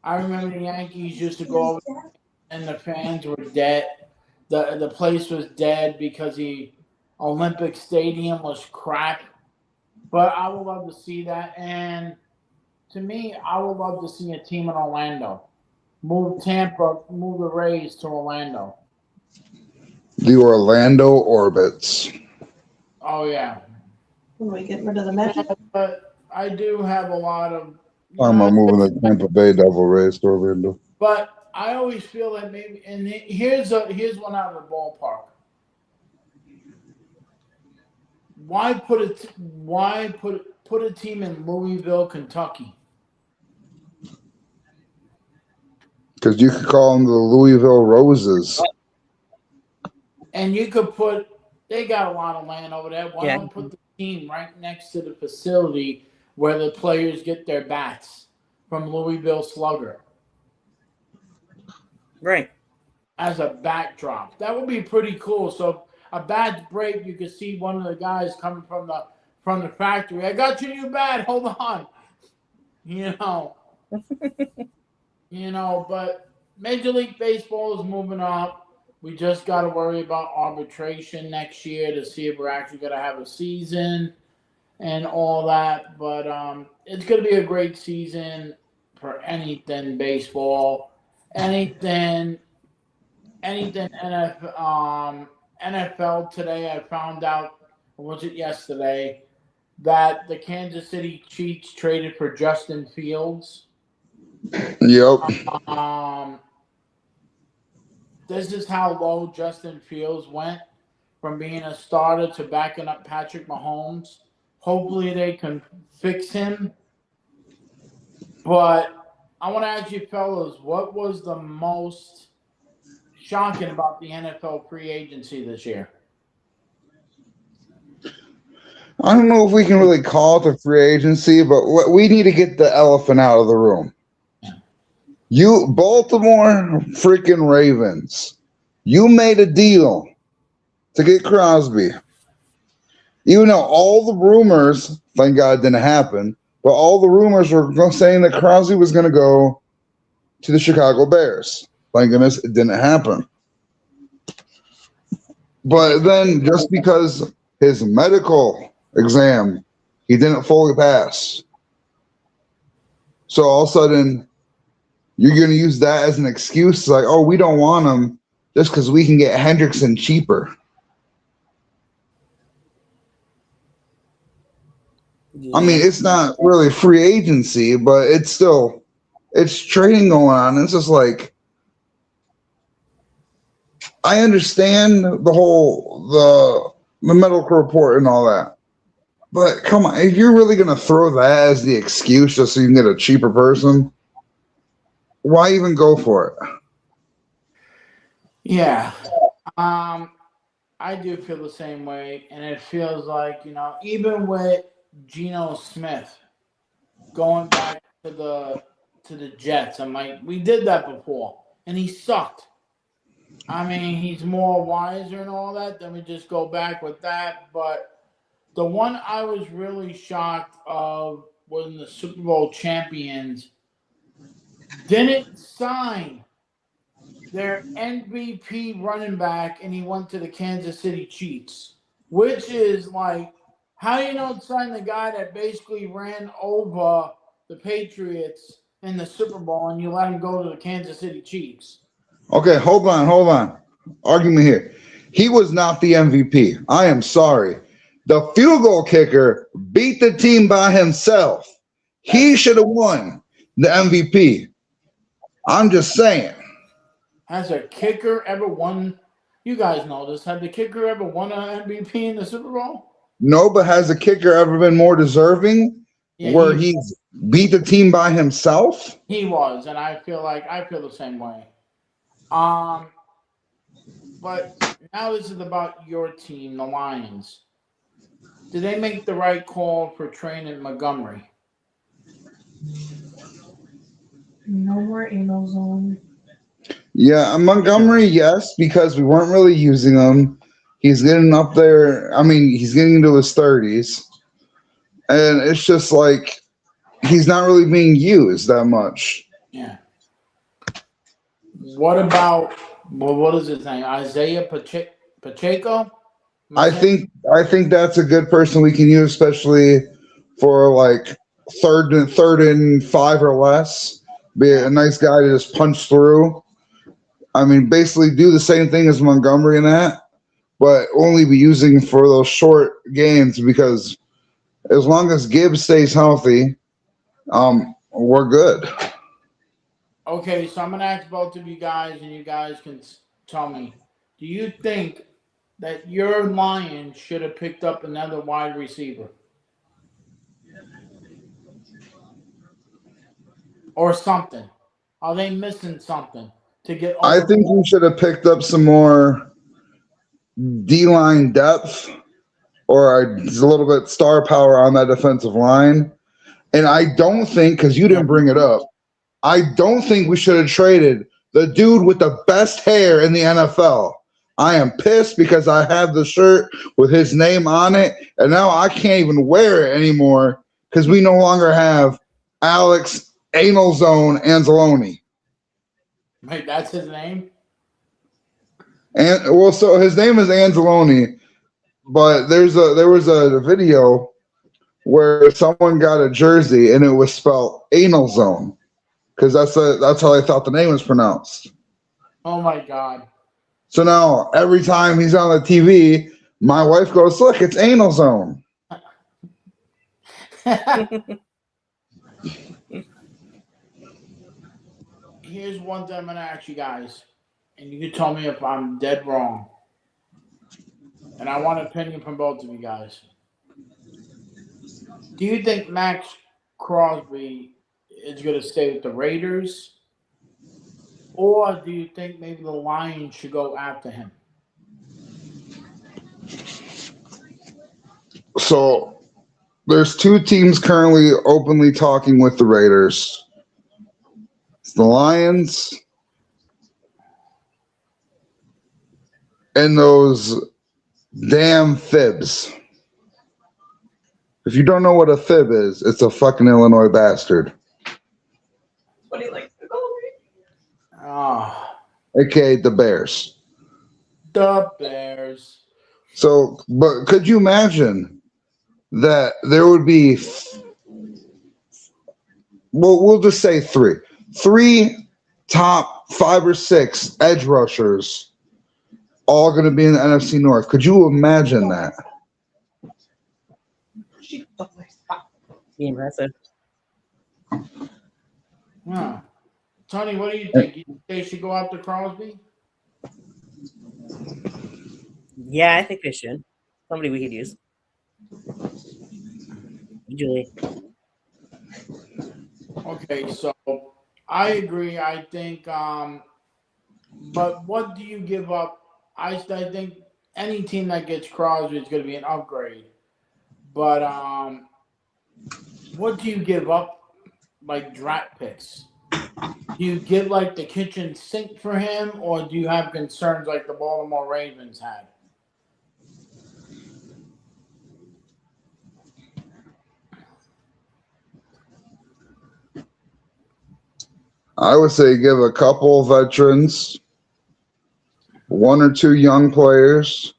I remember the Yankees used to go over and the fans were dead. The place was dead because the Olympic Stadium was crap. But I would love to see that. And to me, I would love to see a team in Orlando. Move the Rays to Orlando. The Orlando Orbits. Oh, yeah. When we get rid of the Magic? But I do have a lot of... I'm moving the Tampa Bay Devil Rays to Orlando. But I always feel that maybe... And here's one out of the ballpark. Why put a team in Louisville, Kentucky? Because you could call them the Louisville Roses. And you could they got a lot of land over there. Why don't put the team right next to the facility where the players get their bats from Louisville Slugger? Right. As a backdrop. That would be pretty cool. So a bat's break, you could see one of the guys coming from the factory. I got your new bat. Hold on. But Major League Baseball is moving up. We just got to worry about arbitration next year to see if we're actually going to have a season and all that. But it's going to be a great season for anything baseball, anything NFL today. I found out, or was it yesterday, that the Kansas City Chiefs traded for Justin Fields. Yep. This is how low Justin Fields went from being a starter to backing up Patrick Mahomes. Hopefully they can fix him. But I want to ask you fellas, what was the most shocking about the NFL free agency this year? I don't know if we can really call it a free agency, but we need to get the elephant out of the room. You Baltimore freaking Ravens, you made a deal to get Crosby. Even though all the rumors, thank God it didn't happen, but all the rumors were saying that Crosby was going to go to the Chicago Bears. Thank goodness it didn't happen. But then just because his medical exam, he didn't fully pass. So all of a sudden, you're going to use that as an excuse. It's like, oh, we don't want him just because we can get Hendrickson cheaper. Yeah. I mean, it's not really free agency, but it's trading going on. It's just like, I understand the medical report and all that. But come on, if you're really going to throw that as the excuse just so you can get a cheaper person, why even go for it? Yeah. I do feel the same way, and it feels like, even with Geno Smith going back to the Jets, I'm like, we did that before, and he sucked. I mean, he's more wiser and all that. Then we just go back with that. But the one I was really shocked of when the Super Bowl champions didn't sign their MVP running back, and he went to the Kansas City Chiefs, which is like, how you don't sign the guy that basically ran over the Patriots in the Super Bowl and you let him go to the Kansas City Chiefs? Okay, hold on. Argument here. He was not the MVP. I am sorry. The field goal kicker beat the team by himself. He should have won the MVP. I'm just saying. Has a kicker ever won? You guys know this. Had the kicker ever won an MVP in the Super Bowl? No, but has a kicker ever been more deserving where he's beat the team by himself? He was, and I feel the same way. But now this is about your team, the Lions. Did they make the right call for training Montgomery? No more anal zone. Yeah, Montgomery, yes, because we weren't really using him. He's getting up there. I mean, he's getting into his 30s. And it's just like he's not really being used that much. Yeah. What about, what is his name? Isaiah Pacheco? I think that's a good person we can use, especially for like third and 5 or less. Be a nice guy to just punch through. I mean, basically do the same thing as Montgomery and that, but only be using for those short games because as long as Gibbs stays healthy, we're good. Okay, so I'm going to ask both of you guys, and you guys can tell me. Do you think that your Lions should have picked up another wide receiver? Or something? Are they missing something to get over? I think we should have picked up some more D-line depth or a little bit star power on that defensive line. And I don't think, because you didn't bring it up, I don't think we should have traded the dude with the best hair in the NFL. I am pissed because I have the shirt with his name on it, and now I can't even wear it anymore because we no longer have Alex Anal Zone Anzalone. Wait, that's his name? And well, so his name is Anzalone, but there was a video where someone got a jersey and it was spelled Anal Zone because that's how they thought the name was pronounced. Oh my God! So now every time he's on the TV, my wife goes, "Look, it's Anal Zone." Here's one thing I'm gonna ask you guys, and you can tell me if I'm dead wrong. And I want an opinion from both of you guys. Do you think Max Crosby is going to stay with the Raiders? Or do you think maybe the Lions should go after him? So there's 2 teams currently openly talking with the Raiders. It's the Lions and those damn fibs. If you don't know what a fib is, it's a fucking Illinois bastard. What do you like to go? AKA the Bears. The Bears. So, but could you imagine that there would be, well, we'll just say 3 top 5 or 6 edge rushers all going to be in the NFC North. Could you imagine that? Be impressive. Huh. Tony, what do you think? You think they should go after Crosby? Yeah, I think they should. Somebody we could use. Julie. Okay, so I agree. I think But what do you give up? I think any team that gets Crosby is going to be an upgrade. But what do you give up, like draft picks? Do you get like the kitchen sink for him, or do you have concerns like the Baltimore Ravens had? I would say give a couple veterans, one or two young players,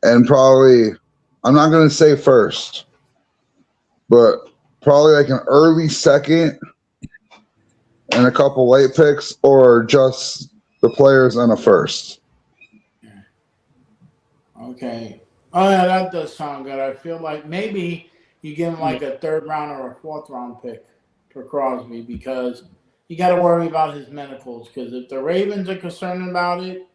and probably, I'm not going to say first, but probably like an early second and a couple late picks, or just the players and a first. Okay. Oh yeah, that does sound good. I feel like maybe you give him like a third round or a fourth round pick for Crosby, because you got to worry about his medicals. Because if the Ravens are concerned about it,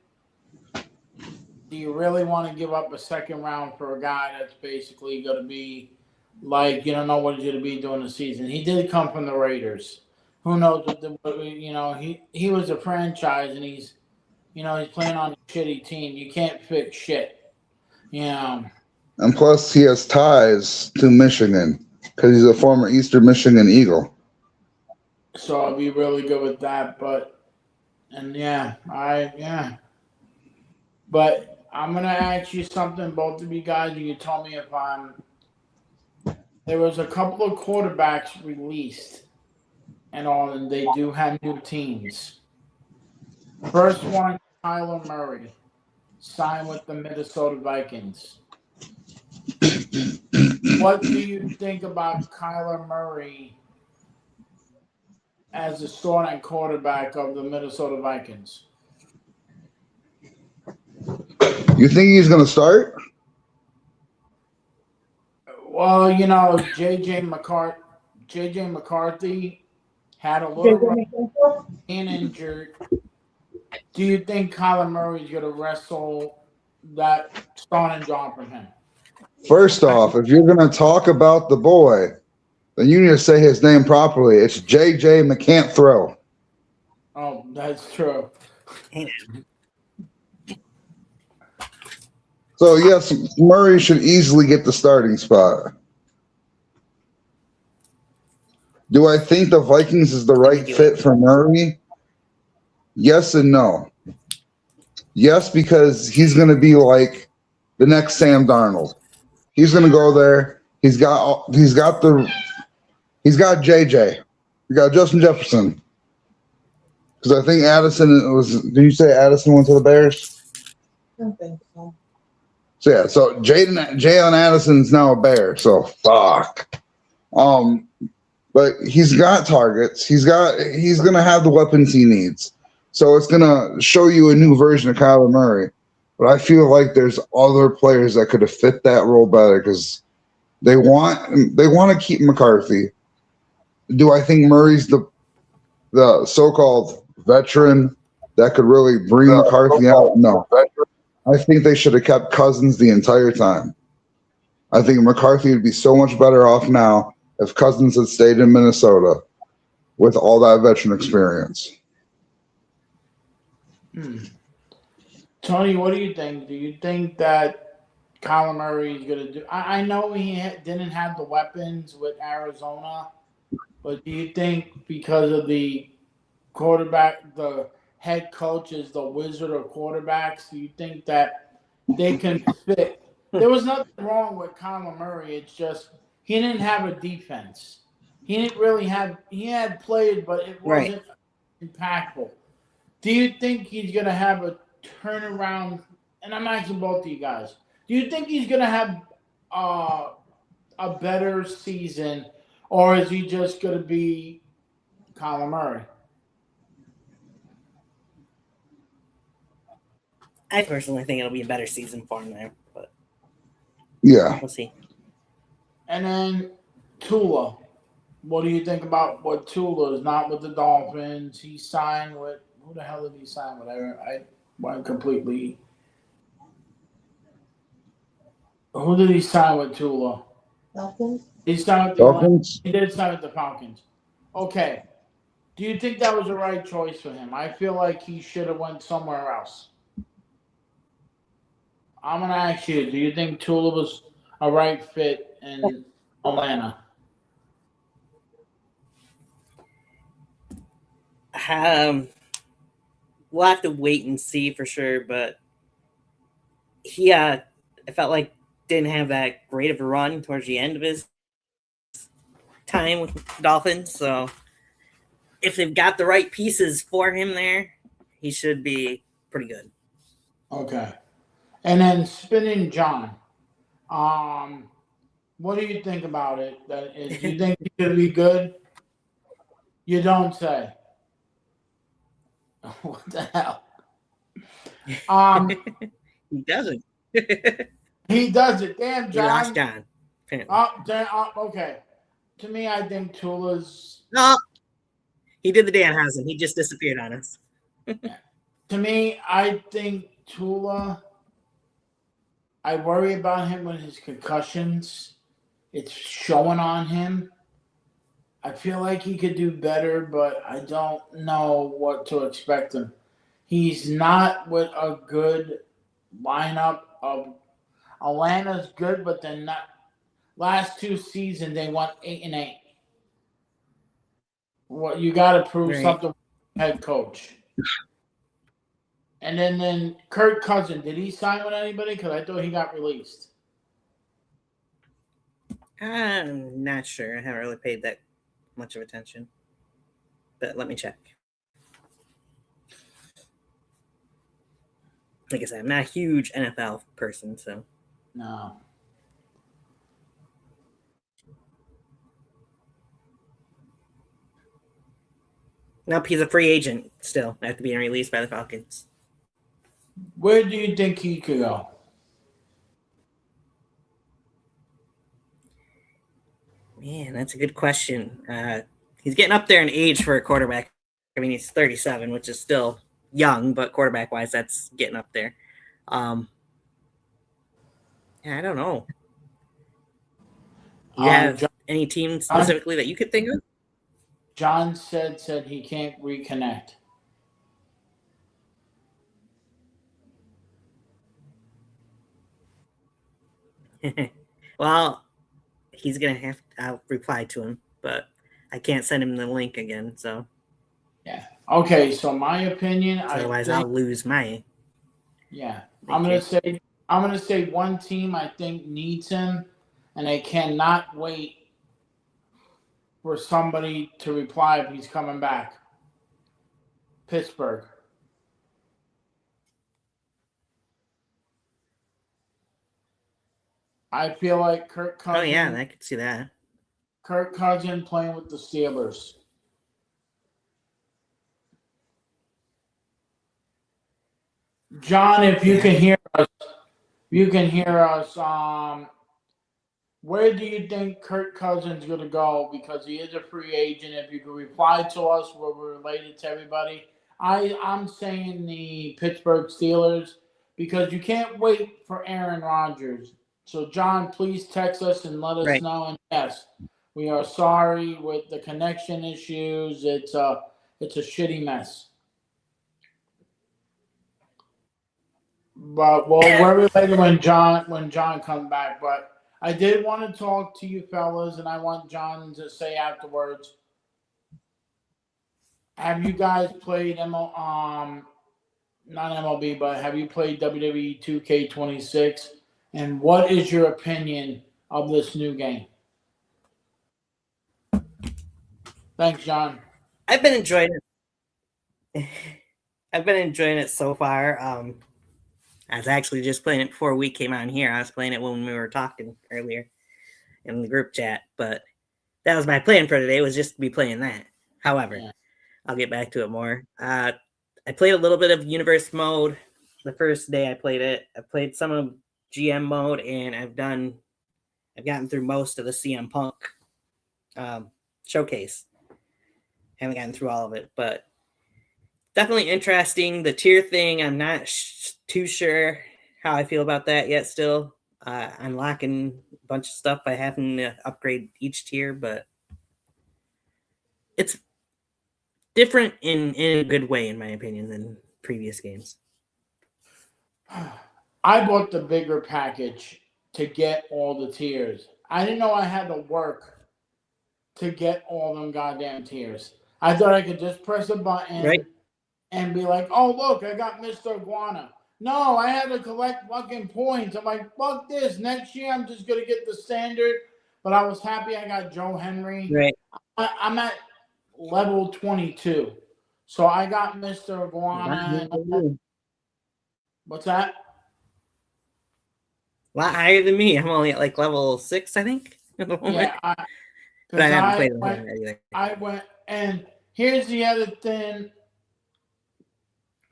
do you really want to give up a second round for a guy that's basically going to be like, you don't know what he's going to be during the season? He did come from the Raiders. Who knows he was a franchise, and he's playing on a shitty team. You can't fix shit. Yeah. And plus, he has ties to Michigan because he's a former Eastern Michigan Eagle. So I'll be really good with that. But I'm gonna ask you something, both of you guys. You can tell me if I'm. There was a couple of quarterbacks released, and they do have new teams. First one, Kyler Murray, signed with the Minnesota Vikings. What do you think about Kyler Murray as the starting quarterback of the Minnesota Vikings? You think he's going to start? Well, J.J. McCarthy had a little and injured. Do you think Kyler Murray is going to wrestle that starting job from him? First off, if you're going to talk about the boy, then you need to say his name properly. It's J.J. McCan't-Throw. Oh, that's true. So, yes, Murray should easily get the starting spot. Do I think the Vikings is the right fit for Murray? Yes and no. Yes, because he's going to be like the next Sam Darnold. He's going to go there. He's got JJ. He got Justin Jefferson. Because I think Addison was. Did you say Addison went to the Bears? I don't think so. So yeah. So Jalen Addison's now a Bear. So fuck. But he's got targets. He's going to have the weapons he needs. So it's going to show you a new version of Kyler Murray. But I feel like there's other players that could have fit that role better because they want to keep McCarthy. Do I think Murray's the so-called veteran that could really bring McCarthy out? No. I think they should have kept Cousins the entire time. I think McCarthy would be so much better off now if Cousins had stayed in Minnesota with all that veteran experience. Tony, what do you think? Do you think that Kyler Murray is going to do? I know he didn't have the weapons with Arizona, but do you think because of the quarterback, the head coach is the wizard of quarterbacks, do you think that they can fit? There was nothing wrong with Kyler Murray. It's just he didn't have a defense. He didn't really have – he had played, but it wasn't impactful. Do you think he's going to have a turnaround? And I'm asking both of you guys. Do you think he's going to have a better season, or is he just going to be Kyler Murray? I personally think it'll be a better season for him there, but yeah, we'll see. And then Tua. What do you think about what Tua is not with the Dolphins? He signed with – who the hell did he sign with? I went completely – who did he sign with, Tua? Falcons? He signed with the Dolphins. He did sign with the Falcons. Okay. Do you think that was the right choice for him? I feel like he should have went somewhere else. I'm gonna ask you: do you think Tula was a right fit in Atlanta? Um, we'll have to wait and see for sure, but he, I felt like didn't have that great of a run towards the end of his time with the Dolphins. So if they've got the right pieces for him there, he should be pretty good. Okay. And then Spinning John. What do you think about it? Do you think he's gonna be good? You don't say. What the hell? He doesn't. He does it. Damn, We lost John. John. Apparently. Okay. To me, I think Tula's. No, he did the Danhausen. He just disappeared on us. To me, I think Tula. I worry about him with his concussions. It's showing on him. I feel like he could do better, but I don't know what to expect him. He's not with a good lineup of Atlanta's good, but they're not. Last 2 seasons they went 8-8. What you got to prove Right. something with the head coach. And then Kirk Cousins, did he sign with anybody? Because I thought he got released. I'm not sure. I haven't really paid that much of attention, but let me check. Like I said, I'm not a huge NFL person, so. No. Nope, he's a free agent still after being released by the Falcons. Where do you think he could go? Man, that's a good question. He's getting up there in age for a quarterback. I mean, he's 37, which is still young, but quarterback-wise, that's getting up there. Yeah, I don't know. Do you have any team specifically that you could think of? John said he can't reconnect. Well, he's gonna have. I'll reply to him, but I can't send him the link again. So Yeah. Okay. So my opinion, otherwise I'll lose my. Yeah, I'm gonna say one team I think needs him, and they cannot wait for somebody to reply if he's coming back. Pittsburgh. I feel like Kirk Cousins. Oh yeah, I could see that. Kirk Cousins playing with the Steelers. John, if you can hear us, where do you think Kirk Cousins is going to go? Because he is a free agent. If you could reply to us, we're related to everybody. I'm saying the Pittsburgh Steelers because you can't wait for Aaron Rodgers. So, John, please text us and let us know. And yes, we are sorry with the connection issues. It's a shitty mess. But we're related when John comes back. But I did want to talk to you fellas, and I want John to say afterwards. Have you guys played not MLB, but have you played WWE 2K26? And what is your opinion of this new game? Thanks, John. I've been enjoying it. I've been enjoying it so far. I was actually just playing it before we came on here. I was playing it when we were talking earlier in the group chat, but that was my plan for today, was just to be playing that. However, I'll get back to it more. I played a little bit of Universe mode the first day I played it. I played some of GM mode, and I've gotten through most of the CM Punk showcase. Haven't gotten through all of it, but definitely interesting. The tier thing, I'm not too sure how I feel about that yet still. Unlocking a bunch of stuff by having to upgrade each tier, but it's different in a good way, in my opinion, than previous games. I bought the bigger package to get all the tiers. I didn't know I had to work to get all them goddamn tiers. I thought I could just press a button Right. and be like, oh, look, I got Mr. Iguana. No, I had to collect fucking points. I'm like, fuck this. Next year, I'm just going to get the standard. But I was happy I got Joe Henry. Right. I'm at level 22. So I got Mr. Iguana. What's that? A lot higher than me. I'm only at like level 6, I think. Yeah. But I haven't played them either. I went, and here's the other thing.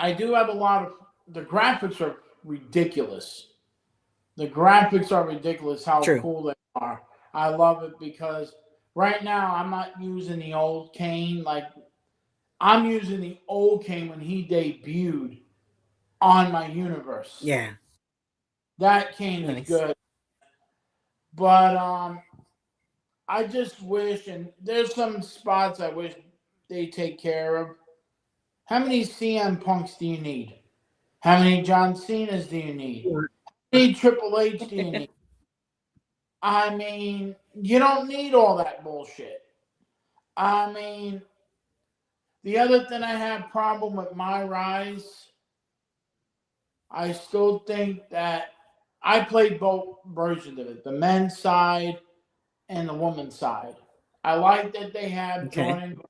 I do have a lot of, the graphics are ridiculous. The graphics are ridiculous how cool they are. I love it because right now I'm not using the old Kane. Like, I'm using the old Kane when he debuted on my universe. Yeah. That Kane is good. But I just wish, and there's some spots I wish they take care of. How many CM Punks do you need? How many John Cena's do you need? How many Triple H do you need? I mean, you don't need all that bullshit. I mean, the other thing I have problem with My Rise, I still think that I played both versions of it, the men's side and the woman's side. I like that they have Jordan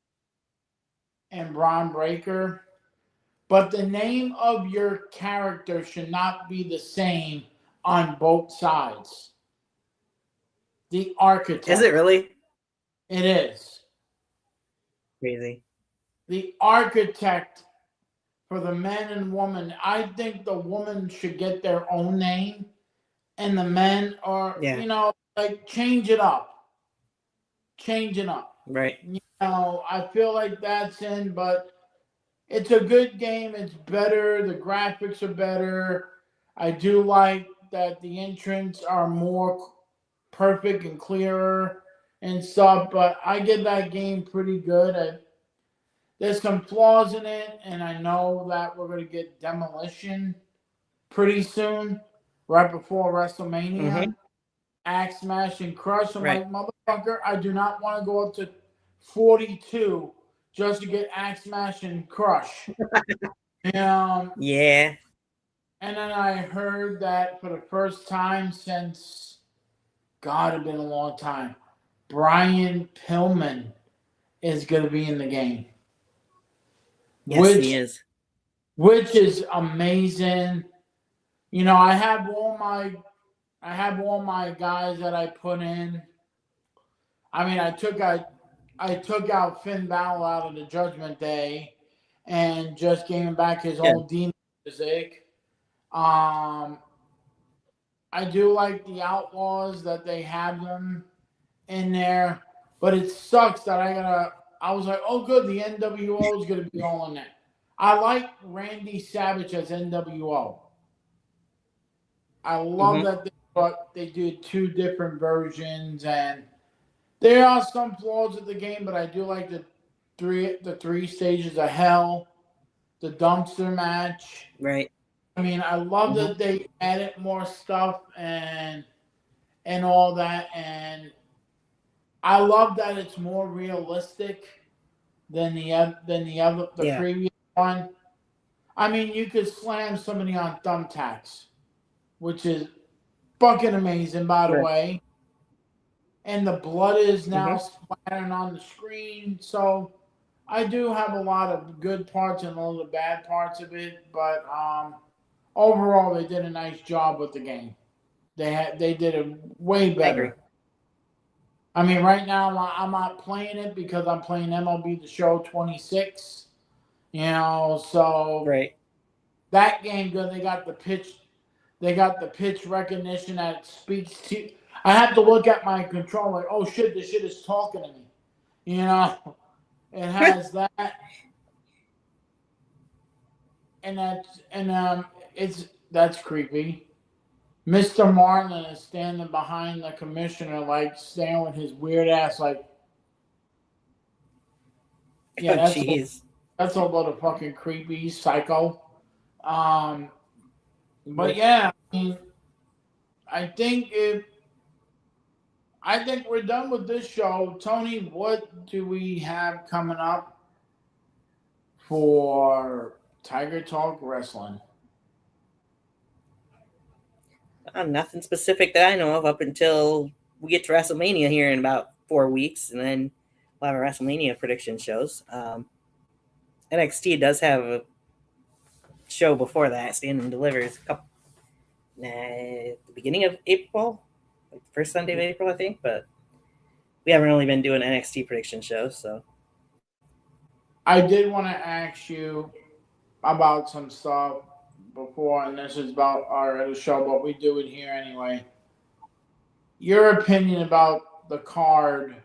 and Braun Breaker, but the name of your character should not be the same on both sides. The Architect. Is it really? It is. Crazy. The Architect for the men and woman, I think the woman should get their own name and the men are, you know, like change it up. Change it up. Right. You know, I feel like that's in, but it's a good game. It's better. The graphics are better. I do like that the entrants are more perfect and clearer and stuff, but I give that game pretty good. There's some flaws in it, and I know that we're going to get Demolition pretty soon, right before WrestleMania. Mm-hmm. Axe Smash and Crush. I'm like, motherfucker, I do not want to go up to 42 just to get Axe Smash and Crush. Yeah. And then I heard that for the first time since, God, it's been a long time, Brian Pillman is going to be in the game. Yes, he is. Which is amazing. You know, I have all my guys that I put in. I mean, I took out Finn Balor out of the Judgment Day and just gave him back his old demon music. I do like the Outlaws that they have them in there, but it sucks that I was like, oh good, the NWO is gonna be all in there. I like Randy Savage as NWO. I love that they did two different versions, and there are some flaws of the game, but I do like the three stages of hell, the dumpster match. Right. I mean, I love that they added more stuff and all that, and I love that it's more realistic than the previous one. I mean, you could slam somebody on thumbtacks, which is fucking amazing, by the way. And the blood is now splattering on the screen. So I do have a lot of good parts and all the bad parts of it, but overall they did a nice job with the game. They did it way better. I mean, right now I'm not playing it because I'm playing MLB The Show 26. You know, so that game good. They got the pitch recognition that speaks to. I have to look at my controller. Like, oh shit, this shit is talking to me. You know, it has that, and that's creepy. Mr. Marlin is standing behind the commissioner, like staring with his weird ass, like. Yeah, Oh, jeez. that's a lot of fucking creepy psycho. But yeah, I mean, I think if I think we're done with this show. Tony, what do we have coming up for Tiger Talk Wrestling? Nothing specific that I know of up until we get to WrestleMania here in about 4 weeks, and then we'll have our WrestleMania prediction shows. NXT does have a show before that, Stand and Delivers, at the beginning of April, like the first Sunday of April, I think, but we haven't really been doing NXT prediction shows, so. I did want to ask you about some stuff before, and this is about our other show, but we do it here anyway. Your opinion about the card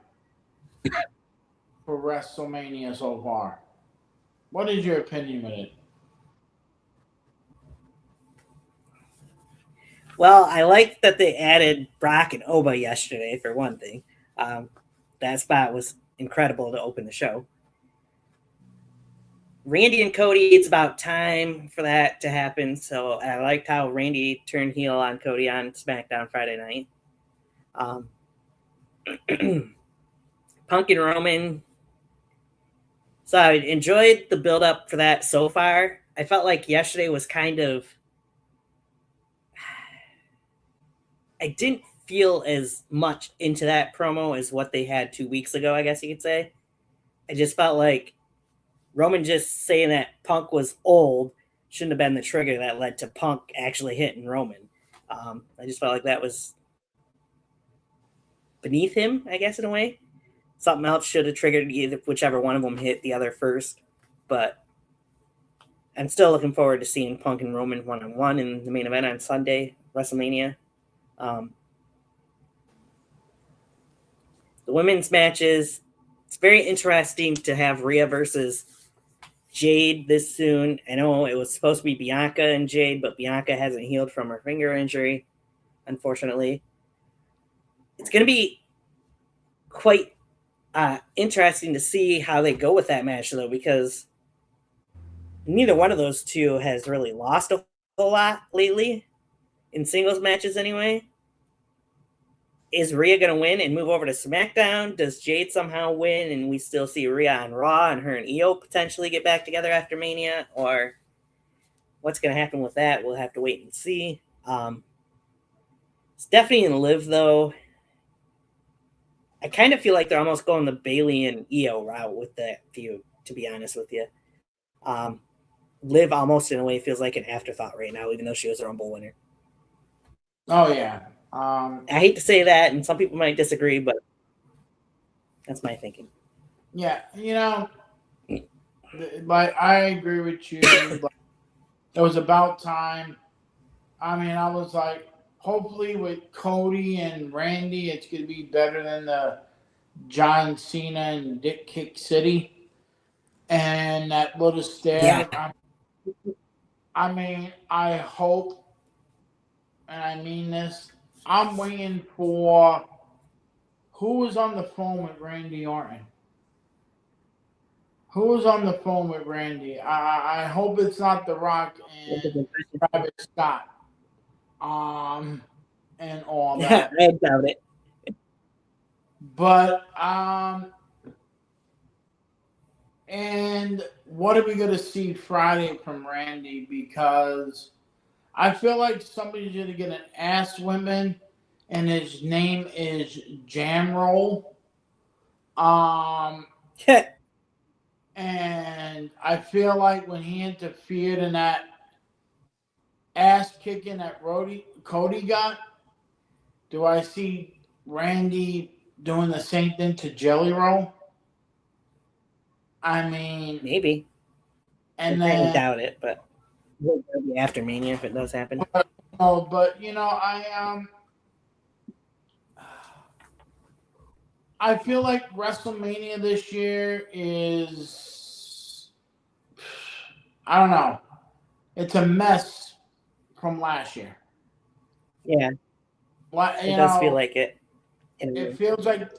for WrestleMania so far. What is your opinion with it? Well, I like that they added Brock and Oba yesterday, for one thing. That spot was incredible to open the show. Randy and Cody, it's about time for that to happen. So I liked how Randy turned heel on Cody on SmackDown Friday night. Punk and Roman. So I enjoyed the build up for that so far. I felt like yesterday was kind of, I didn't feel as much into that promo as what they had 2 weeks ago, I guess you could say. I just felt like Roman just saying that Punk was old shouldn't have been the trigger that led to Punk actually hitting Roman. I just felt like that was beneath him, I guess, in a way. Something else should have triggered either whichever one of them hit the other first. But I'm still looking forward to seeing Punk and Roman one-on-one in the main event on Sunday, WrestleMania. The women's matches, it's very interesting to have Rhea versus Jade this soon. I know it was supposed to be Bianca and Jade, but Bianca hasn't healed from her finger injury, unfortunately. It's going to be quite interesting to see how they go with that match, though, because neither one of those two has really lost a whole lot lately in singles matches anyway. Is Rhea going to win and move over to SmackDown? Does Jade somehow win and we still see Rhea on Raw and her and Io potentially get back together after Mania? Or what's going to happen with that? We'll have to wait and see. Stephanie and Liv, though, I kind of feel like they're almost going the Bayley and Io route with that feud, to be honest with you. Liv almost in a way feels like an afterthought right now, even though she was a Rumble winner. Oh, yeah. I hate to say that, and some people might disagree, but that's my thinking. Yeah, you know, like I agree with you. Like, it was about time. I mean, I was like, hopefully with Cody and Randy, it's going to be better than the John Cena and Dick Kick City and that little stare. Yeah. I mean, I hope, and I mean this, I'm waiting for who was on the phone with Randy Orton. Who was on the phone with Randy? I hope it's not The Rock and Travis Scott. And all that. I doubt it. But and what are we gonna see Friday from Randy? Because I feel like somebody's gonna get an ass women, and his name is Jamroll. And I feel like when he interfered in that ass kicking that Cody got, do I see Randy doing the same thing to Jelly Roll? I mean, maybe. And I then doubt it, but it'll be after Mania if it does happen. But you know, I feel like WrestleMania this year is, I don't know, it's a mess from last year. Yeah, it does feel like it. It feels like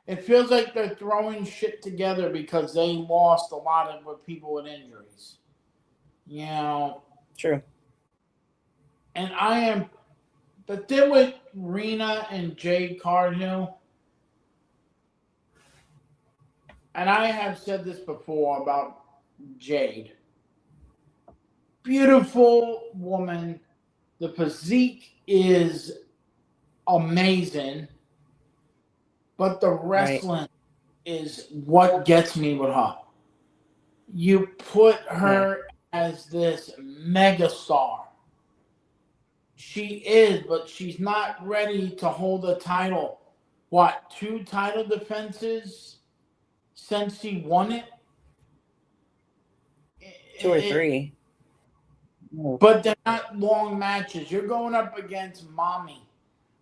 it feels like they're throwing shit together because they lost a lot of people with injuries. You know, True. and I am, but then with Rena and Jade Cargill, and I have said this before about Jade. Beautiful woman. The physique is amazing, but the wrestling is what gets me with her. You put her as this megastar. She is, but she's not ready to hold a title. What, 2 title defenses since she won it? 2 or 3. But they're not long matches. You're going up against Mommy.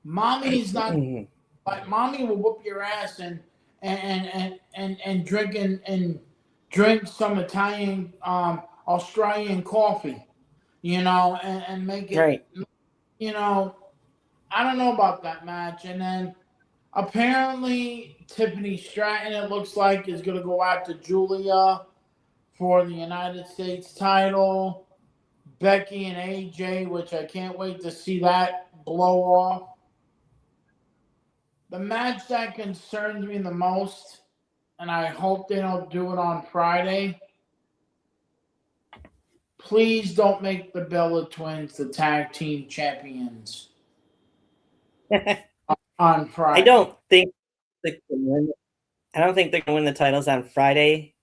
Mommy's not like Mommy will whoop your ass and drink and drink some Italian Australian coffee, you know, and make it Right. you know, I don't know about that match. And then apparently Tiffany Stratton, it looks like, is going to go after Julia for the United States title. Becky and AJ, which I can't wait to see that blow off. The match that concerns me the most, and I hope they don't do it on Friday, please don't make the Bella Twins the tag team champions on Friday. I don't think they can win. I don't think they're going to win the titles on Friday,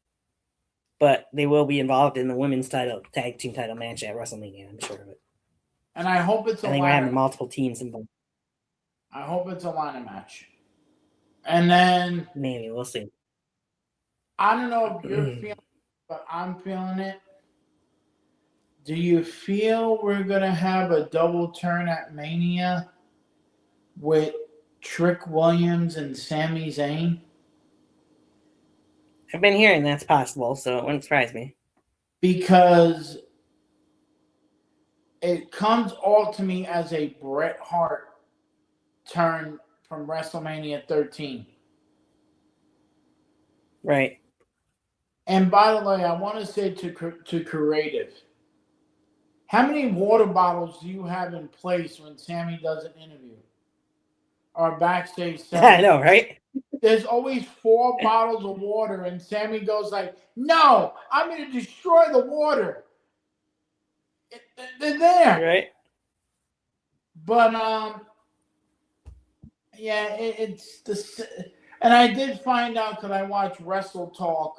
but they will be involved in the women's title tag team title match at WrestleMania. I'm sure of it. And I hope it's a I think we're having multiple teams involved. I hope it's a ladder match. And then Maybe we'll see. I don't know if you're feeling it, but I'm feeling it. Do you feel we're gonna have a double turn at Mania with Trick Williams and Sami Zayn? I've been hearing that's possible, so it wouldn't surprise me. Because it comes all to me as a Bret Hart turn from WrestleMania 13. Right. And by the way, I want to say to Creative, how many water bottles do you have in place when Sammy does an interview or backstage set? I know, right? There's always 4 bottles of water, and Sammy goes like, "No, I'm going to destroy the water." They're there, Right. but yeah, it's the. And I did find out because I watched Wrestle Talk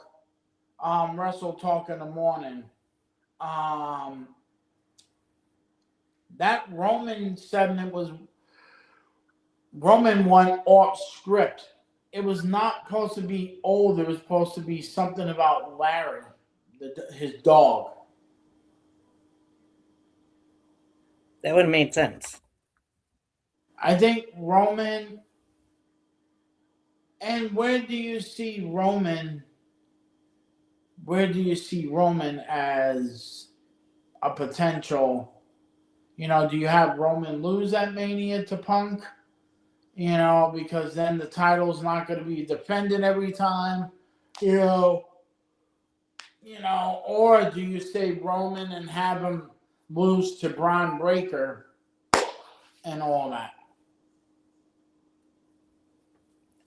in the morning. That Roman segment was Roman went off script. It was not supposed to be old. It was supposed to be something about Larry, his dog. That would have made sense. I think Roman. And where do you see Roman? Where do you see Roman as a potential? You know, do you have Roman lose at Mania to Punk? You know, because then the title's not going to be defended every time. You know, or do you say Roman and have him lose to Braun Breaker and all that?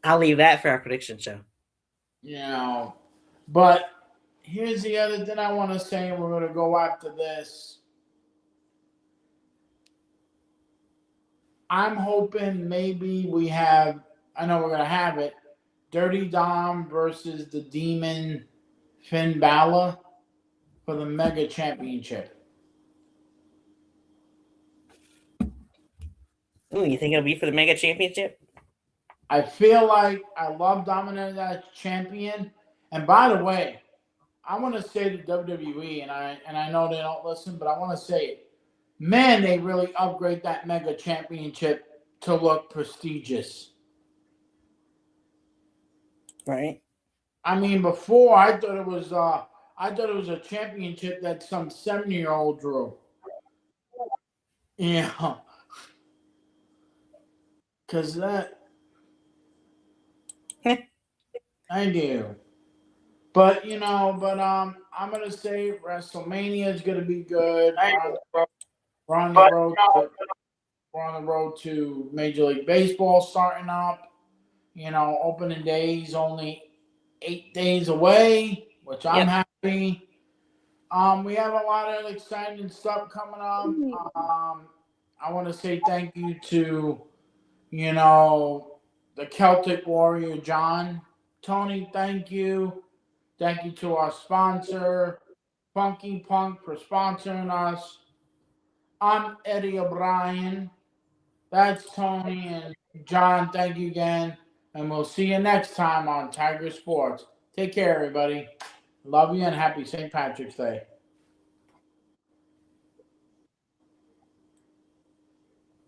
I'll leave that for our prediction show. You know, but here's the other thing I want to say, and we're going to go after this. I'm hoping maybe we have, I know we're going to have it, Dirty Dom versus the Demon Finn Balor for the Mega Championship. Ooh, you think it'll be for the Mega Championship? I feel like I love Dominic as champion. And by the way, I want to say to WWE, and I know they don't listen, but I want to say it. Man, they really upgrade that Mega Championship to look prestigious. Right. I mean, before I thought it was a championship that some 70-year-old drew. Yeah. Because that. I do. But I'm gonna say WrestleMania is gonna be good. We're on the road. We're on the road to Major League Baseball starting up. Opening days only 8 days away, which I'm happy. We have a lot of exciting stuff coming up. I want to say thank you to, the Celtic Warrior John. Tony, thank you. Thank you to our sponsor, Funky Punk, for sponsoring us. I'm Eddie O'Brien. That's Tony and John. Thank you again. And we'll see you next time on Tiger Sports. Take care, everybody. Love you and happy St. Patrick's Day.